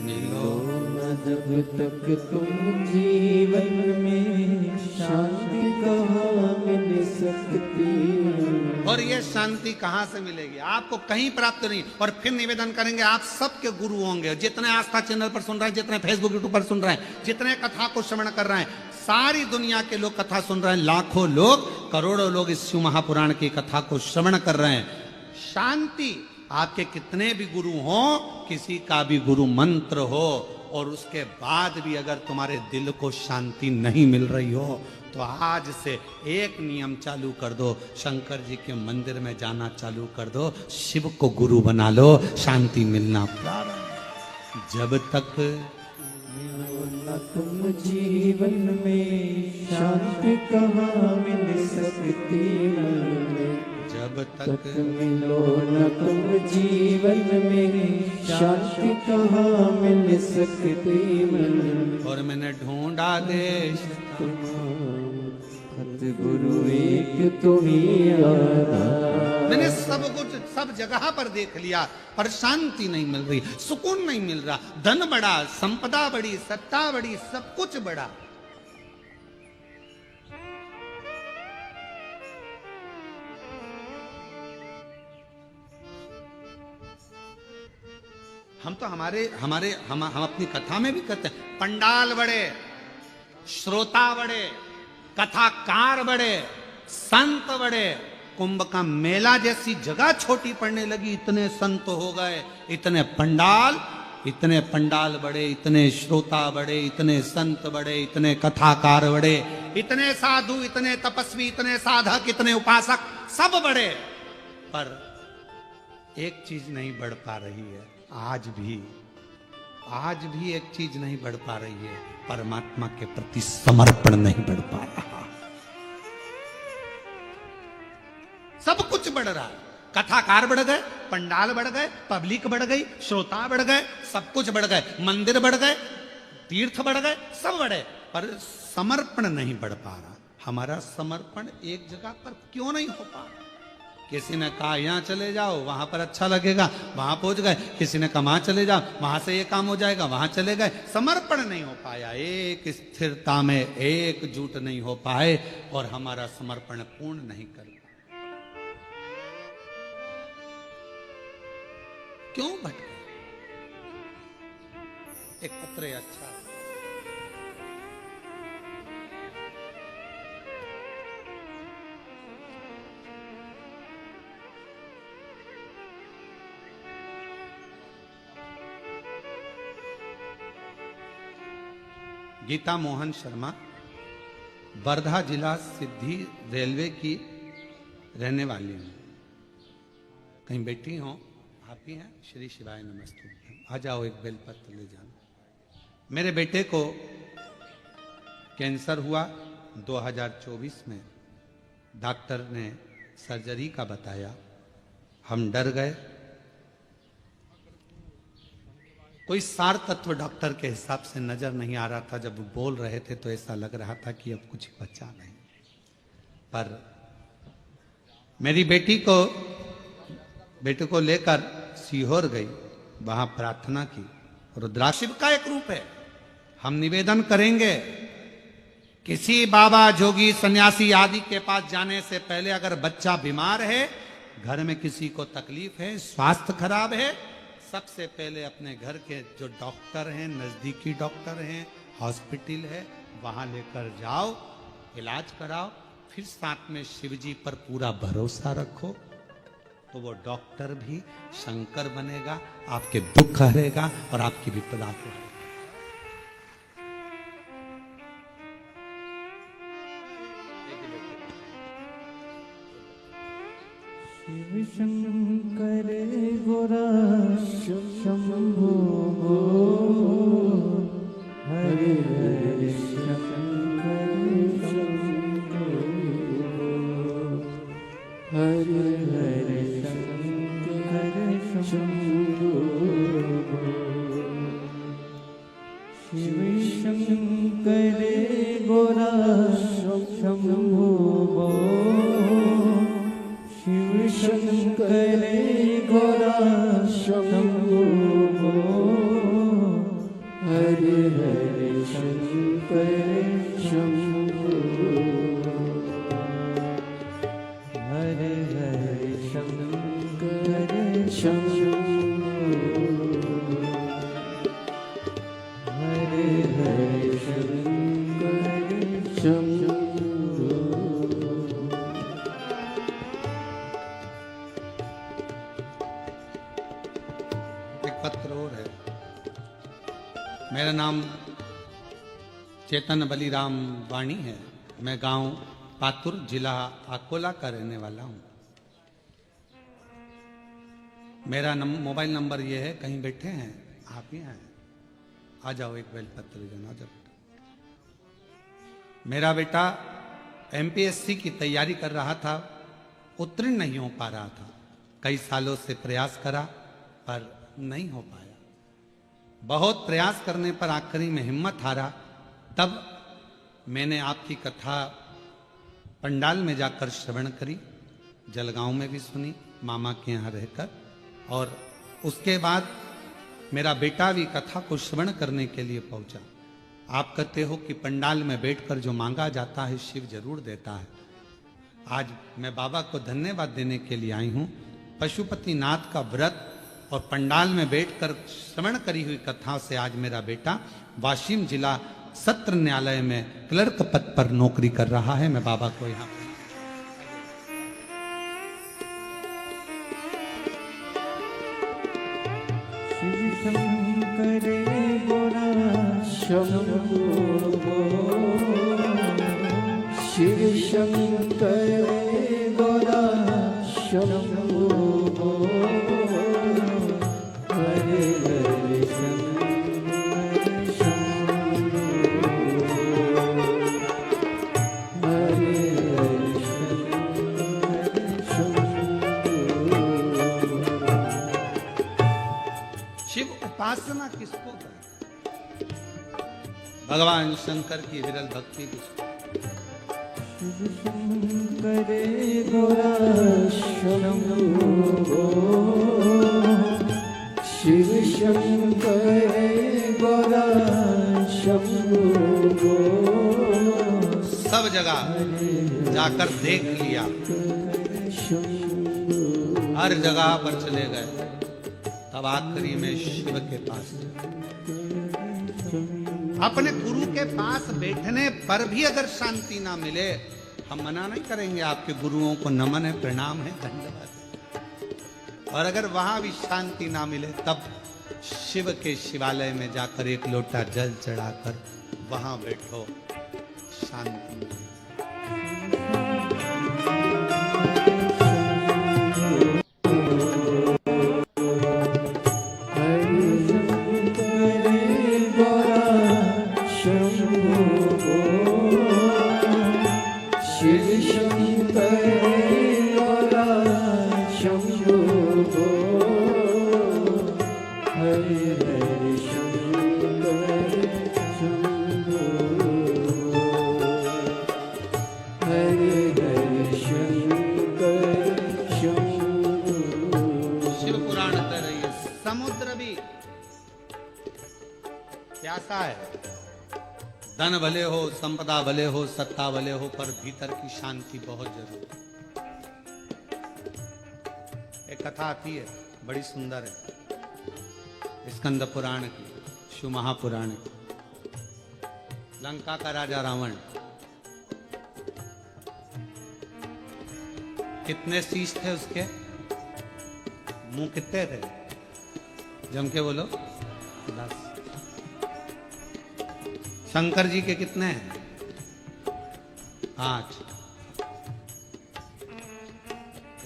[SPEAKER 1] मिलो
[SPEAKER 2] ना जब तक तुम जीवन में शांति कहाँ मिल सकती मन में।
[SPEAKER 1] और ये शांति कहां से मिलेगी? आपको कहीं प्राप्त नहीं। और फिर निवेदन करेंगे, आप सबके गुरु होंगे, जितने आस्था चैनल पर सुन रहे हैं, जितने फेसबुक यूट्यूब पर सुन रहे हैं, जितने कथा को श्रवण कर रहे हैं, सारी दुनिया के लोग कथा सुन रहे हैं, लाखों लोग, करोड़ों लोग इस शिव महापुराण की कथा को श्रवण कर रहे हैं। शांति, आपके कितने भी गुरु हो, किसी का भी गुरु मंत्र हो, और उसके बाद भी अगर तुम्हारे दिल को शांति नहीं मिल रही हो, तो आज से एक नियम चालू कर दो, शंकर जी के मंदिर में जाना चालू कर दो, शिव को गुरु बना लो, शांति मिलना प्रारंभ। जब तक
[SPEAKER 2] न तुम जीवन में शांति कहाँ मिल सकती मन में।
[SPEAKER 1] जब तक
[SPEAKER 2] मिलो न तुम जीवन में शांति कहाँ मिल सकती मन में।
[SPEAKER 1] और मैंने ढूंढा देश,
[SPEAKER 2] सतगुरु एक तुम ही आधार।
[SPEAKER 1] मैंने सब कुछ सब जगह पर देख लिया, पर शांति नहीं मिल रही, सुकून नहीं मिल रहा। धन बढ़ा, संपदा बढ़ी, सत्ता बढ़ी, सब कुछ बढ़ा, हम तो हम अपनी कथा में भी कहते हैं, पंडाल बड़े, श्रोता बड़े, कथाकार बड़े, संत बड़े। कुंभ का मेला जैसी जगह छोटी पड़ने लगी, इतने संत हो गए, इतने पंडाल बड़े, इतने श्रोता बड़े, इतने संत बड़े, इतने कथाकार बड़े, इतने साधु, इतने तपस्वी, इतने साधक, इतने उपासक, सब बड़े। पर एक चीज नहीं बढ़ पा रही है, आज भी एक चीज नहीं बढ़ पा रही है, परमात्मा के प्रति समर्पण नहीं बढ़ पा रहा। सब कुछ बढ़ रहा है, कथाकार बढ़ गए, पंडाल बढ़ गए, पब्लिक बढ़ गई, श्रोता बढ़ गए, सब कुछ बढ़ गए, मंदिर बढ़ गए, तीर्थ बढ़ गए, सब बढ़े, पर समर्पण नहीं बढ़ पा रहा। हमारा समर्पण एक जगह पर क्यों नहीं हो पा रहा? किसी ने कहा यहाँ चले जाओ, वहां पर अच्छा लगेगा, वहां पहुंच गए। किसी ने कहा वहां चले जाओ, वहां से ये काम हो जाएगा, वहां चले गए। समर्पण नहीं हो पाया, एक स्थिरता में एकजुट नहीं हो पाए, और हमारा समर्पण पूर्ण नहीं कर पाए। क्यों भटके? एक पत्र अच्छा, गीता मोहन शर्मा, वर्धा जिला सिद्धि रेलवे की रहने वाली हूँ। कहीं बैठी हो? आप ही हैं? श्री शिवाय नमस्तु। आ जाओ, एक बेलपत्र ले जाना। मेरे बेटे को कैंसर हुआ 2024 में, डॉक्टर ने सर्जरी का बताया, हम डर गए। कोई सार तत्व डॉक्टर के हिसाब से नजर नहीं आ रहा था। जब बोल रहे थे तो ऐसा लग रहा था कि अब कुछ बचा नहीं। पर मेरी बेटे को लेकर सीहोर गई, वहां प्रार्थना की। रुद्राक्ष शिव का एक रूप है। हम निवेदन करेंगे, किसी बाबा जोगी सन्यासी आदि के पास जाने से पहले अगर बच्चा बीमार है, घर में किसी को तकलीफ है, स्वास्थ्य खराब है, सबसे पहले अपने घर के जो डॉक्टर हैं, नजदीकी डॉक्टर हैं, हॉस्पिटल है, वहां लेकर जाओ, इलाज कराओ। फिर साथ में शिव जी पर पूरा भरोसा रखो, तो वो डॉक्टर भी शंकर बनेगा, आपके दुख हरेगा और आपकी विपदा को हरेगा।
[SPEAKER 2] शिव शंकर गोरा शंभो हरे हरे शंकर शंभो हरे हरे शंकर शंभो शिव शंकर गोरा शंभो शिव शंकर गोरा शंभो हरे हरे शंकर शंभो हरे हरे शंकर शंभो हरे हरे शंकर शंभो।
[SPEAKER 1] पत्र और है। मेरा नाम चेतन बलिराम वाणी है। मैं गांव पातुर, जिला अकोला का रहने वाला हूं। मेरा मोबाइल नंबर ये है। कहीं बैठे हैं आप ही हैं, आ जाओ, एक बेल पत्र देना। जब मेरा बेटा एमपीएससी की तैयारी कर रहा था, उत्तीर्ण नहीं हो पा रहा था। कई सालों से प्रयास करा पर नहीं हो पाया। बहुत प्रयास करने पर आखिरी में हिम्मत हारा। तब मैंने आपकी कथा पंडाल में जाकर श्रवण करी, जलगांव में भी सुनी, मामा के यहाँ रहकर। और उसके बाद मेरा बेटा भी कथा को श्रवण करने के लिए पहुंचा। आप कहते हो कि पंडाल में बैठकर जो मांगा जाता है शिव जरूर देता है। आज मैं बाबा को धन्यवाद देने के लिए आई हूँ। पशुपतिनाथ का व्रत और पंडाल में बैठकर श्रवण करी हुई कथाओं से आज मेरा बेटा वाशिम जिला सत्र न्यायालय में क्लर्क पद पर नौकरी कर रहा है। मैं बाबा को यहाँ
[SPEAKER 2] शिव शंकर गोरा शंभो शिव शंकर गोरा शंभो हरे हरे शंकर शंभो हरे हरे शंकर शंभो।
[SPEAKER 1] शिव उपासना किसको करें? भगवान शंकर की विरल भक्ति किसको?
[SPEAKER 2] शिव शंकर गोरा शंभो शिव शंकर गोरा शंभो।
[SPEAKER 1] सब जगह जाकर देख लिया, हर जगह पर चले गए। तब आखिरी में शिव के पास, अपने गुरु के पास बैठने पर भी अगर शांति ना मिले, हम मना नहीं करेंगे। आपके गुरुओं को नमन है, प्रणाम है, धन्यवाद। और अगर वहां भी शांति ना मिले, तब शिव के शिवालय में जाकर एक लोटा जल चढ़ाकर वहां बैठो, शांति मिले।
[SPEAKER 2] Hare Hare
[SPEAKER 1] धन भले हो, संपदा भले हो, सत्ता भले हो, पर भीतर की शांति बहुत जरूरी है। एक कथा आती है, बड़ी सुंदर है, स्कंद पुराण की, शिव महापुराण की। लंका का राजा रावण, कितने शीश थे उसके, मुंह कितने थे, जम के बोलो? 10। शंकर जी के कितने हैं? 8।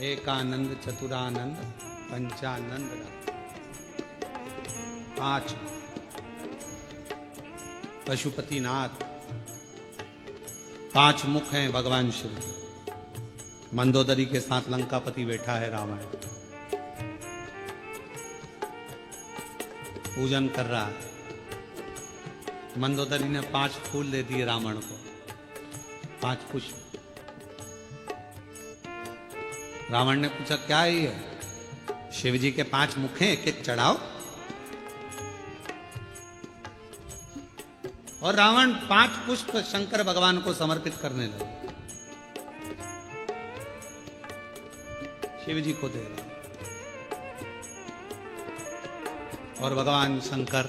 [SPEAKER 1] एकानंद, चतुरानंद, पंचानंद, 5। पशुपतिनाथ, 5 मुख हैं भगवान शिव। मंदोदरी के साथ लंकापति बैठा है रावण, पूजन कर रहा है। मंदोदरी ने 5 फूल दे दिए रावण को, 5 पुष्प। रावण ने पूछा क्या है ये? शिव जी के 5 मुख हैं, एक-एक चढ़ाओ। और रावण 5 पुष्प शंकर भगवान को समर्पित करने लगा, शिव जी को दे रहा। और भगवान शंकर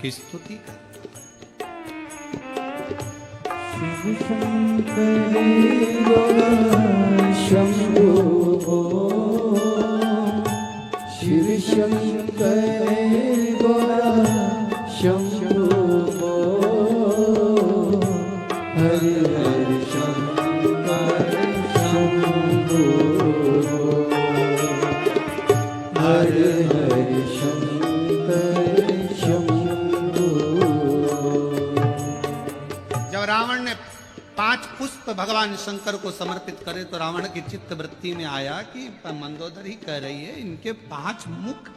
[SPEAKER 1] की स्तुति कर
[SPEAKER 2] शिव शंकर गौरा शंभो, शिव शंकर गौरा शंभो, हरे हरे शंकर शंभो, हरे हरे शंकर शंभो।
[SPEAKER 1] जब रावण ने 5 पुष्प भगवान शंकर को समर्पित करे तो रावण की चित्त वृत्ति में आया कि मंदोदरी कह रही है इनके 5 मुख,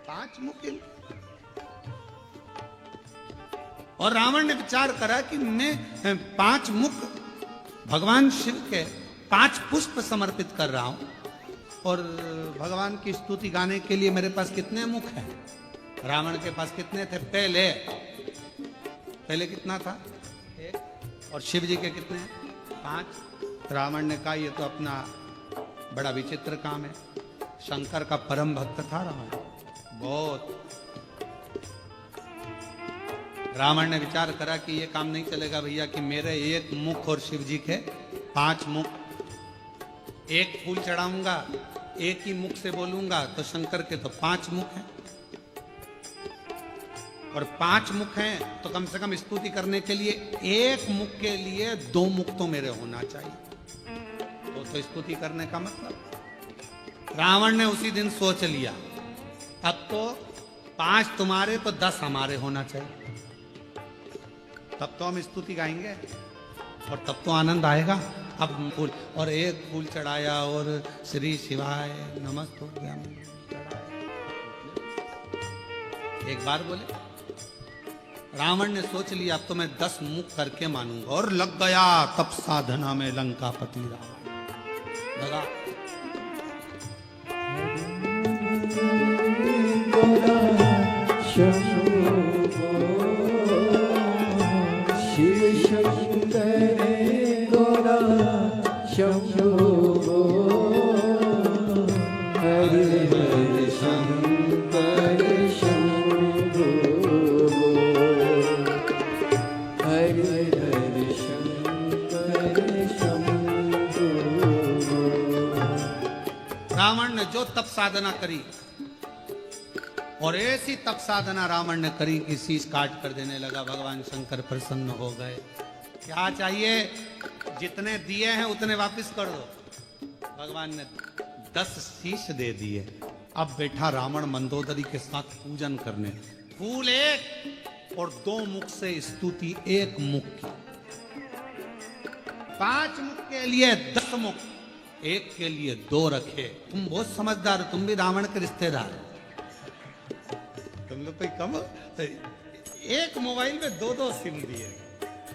[SPEAKER 1] 5 मुख। और रावण ने विचार करा कि मैं 5 मुख भगवान शिव के 5 पुष्प समर्पित कर रहा हूं, और भगवान की स्तुति गाने के लिए मेरे पास कितने मुख हैं? रावण के पास कितने थे? पहले कितना था? 1। और शिव जी के कितने? 5। रावण ने कहा ये तो अपना बड़ा विचित्र काम है। शंकर का परम भक्त था रावण, बहुत। रावण ने विचार करा कि ये काम नहीं चलेगा भैया कि मेरे 1 मुख और शिव जी के 5 मुख। 1 फूल चढ़ाऊंगा, 1 ही मुख से बोलूंगा, तो शंकर के तो 5 मुख हैं, और 5 मुख हैं तो कम से कम स्तुति करने के लिए 1 मुख के लिए 2 मुख तो मेरे होना चाहिए। तो स्तुति करने का मतलब। रावण ने उसी दिन सोच लिया अब तो 5 तुम्हारे तो 10 हमारे होना चाहिए, तब तो हम स्तुति गाएंगे और तब तो आनंद आएगा। अब फूल, और 1 फूल चढ़ाया और श्री शिवाय नमस्तुभ्यं चढ़ाया, एक बार बोले। रावण ने सोच लिया अब तो मैं 10 मुख करके मानूंगा, और लग गया तप साधना में लंकापति रावण लगा।
[SPEAKER 2] शिव शंकर गौरा शंभो, हरे हरे शंकर शंभो, हरे हरे शंकर शंभो।
[SPEAKER 1] रावण ने जो तप साधना करी, और ऐसी तप साधना रावण ने करी कि शीश काट कर देने लगा। भगवान शंकर प्रसन्न हो गए। क्या चाहिए? जितने दिए हैं उतने वापस कर दो। भगवान ने 10 शीश दे दिए। अब बैठा रावण मंदोदरी के साथ पूजन करने। फूल 1 और 2 मुख से स्तुति 1 मुख की। 5 मुख के लिए 10 मुख, 1 के लिए 2 रखे। तुम बहुत समझदार हो, तुम भी रावण के रिश्तेदार हो। तुम लोग कोई कम, 1 मोबाइल में 2-2 सिम दिए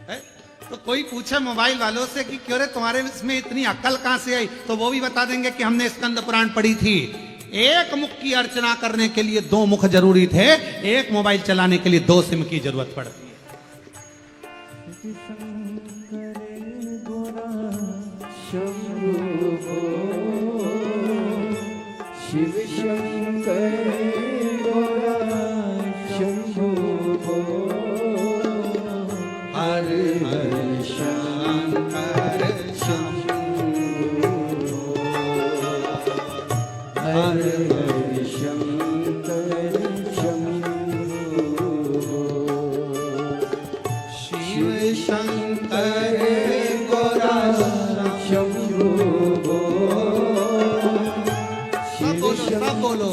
[SPEAKER 1] है? तो कोई पूछे मोबाइल वालों से कि क्यों रे तुम्हारे इसमें इतनी अक्ल कहां से आई, तो वो भी बता देंगे कि हमने स्कंद पुराण पढ़ी थी। 1 मुख की अर्चना करने के लिए 2 मुख जरूरी थे, 1 मोबाइल चलाने के लिए 2 सिम की जरूरत पड़ती है।
[SPEAKER 2] शंकर गोरा शंभो शिव शंकर गोरा शंभो हर हर शंकर शंभो हर हर शंकर शंभो
[SPEAKER 1] शिव शंकर गोरा
[SPEAKER 2] शंभो
[SPEAKER 1] सब बोलो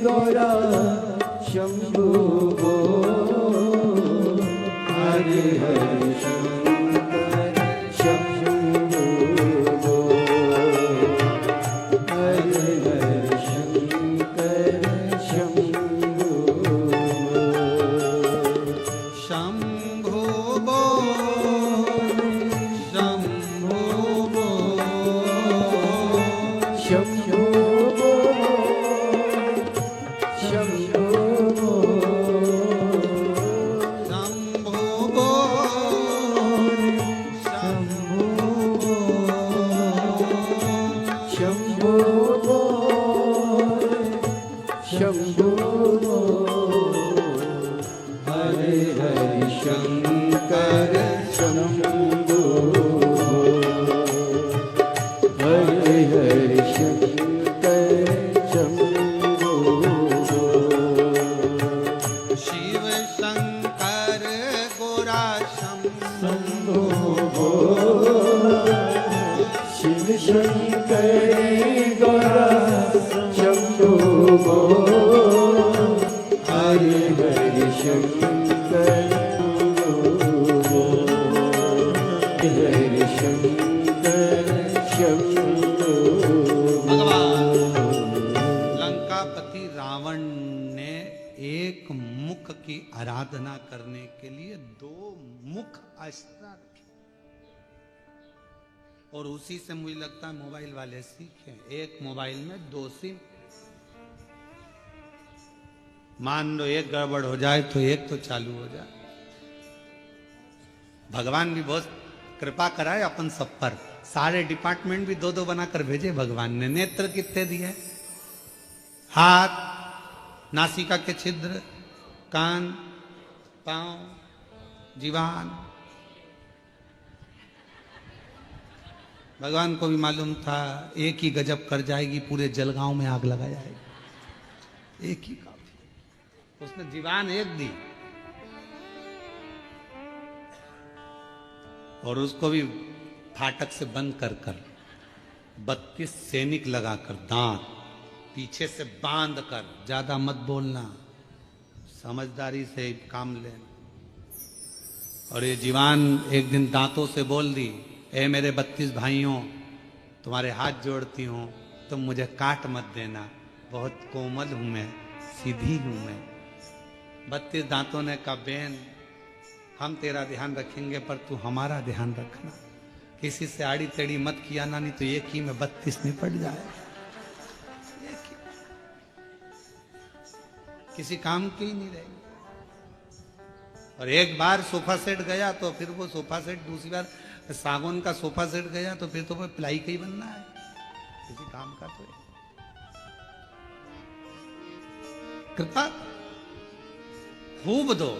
[SPEAKER 2] गोरा शंभो हरे हरे शंकर शंभो हरे हरे शंकर शंभो
[SPEAKER 1] शंभो बोल शंभो बोल
[SPEAKER 2] शंभो शंभो
[SPEAKER 1] शंभो बोल शंभो
[SPEAKER 2] शंभो शंभो हरे हरे शंकर शंभो हरे हरे शंकर शंभो
[SPEAKER 1] शिव शंकर गोरा शंभो
[SPEAKER 2] शिव शंकर गोरा शंभो हरे हरे शंकर हरे शंकर शंभो
[SPEAKER 1] भगवान लंकापति रावण ने एक मुख की आराधना करने के लिए 2 मुख अस्त्र रखे और उसी से मुझे लगता है मोबाइल वाले सीखे। एक मोबाइल में 2 सिम, मान लो एक गड़बड़ हो जाए तो एक तो चालू हो जाए। भगवान भी बहुत कृपा कराए अपन सब पर, सारे डिपार्टमेंट भी 2-2 बनाकर भेजे भगवान ने। नेत्र कितने दिए? हाथ, नासिका के छिद्र, कान, पांव, जीवान। भगवान को भी मालूम था एक ही गजब कर जाएगी, पूरे जलगांव में आग लगा जाएगी, एक ही काफी। उसने जीवान एक दी और उसको भी फाटक से बंद कर 32 सैनिक लगाकर, दांत पीछे से बांध कर, ज्यादा मत बोलना, समझदारी से काम लेना। और ये जीवान एक दिन दांतों से बोल दी, ए मेरे 32 भाइयों, तुम्हारे हाथ जोड़ती हूं, तुम मुझे काट मत देना, बहुत कोमल हूं मैं, सीधी हूं मैं। 32 दांतों ने कहा, बहन हम तेरा ध्यान रखेंगे पर तू हमारा ध्यान रखना, किसी से आड़ी टेढ़ी मत किया ना, नहीं तो एक ही में 32 निपट जाए, किसी काम की ही नहीं रहेगी। और एक बार सोफा सेट गया तो फिर वो सोफा सेट, दूसरी बार सागौन का सोफा सेट गया तो फिर तो वो प्लाई का ही बनना है, किसी काम का तो। कृपा खूब दो,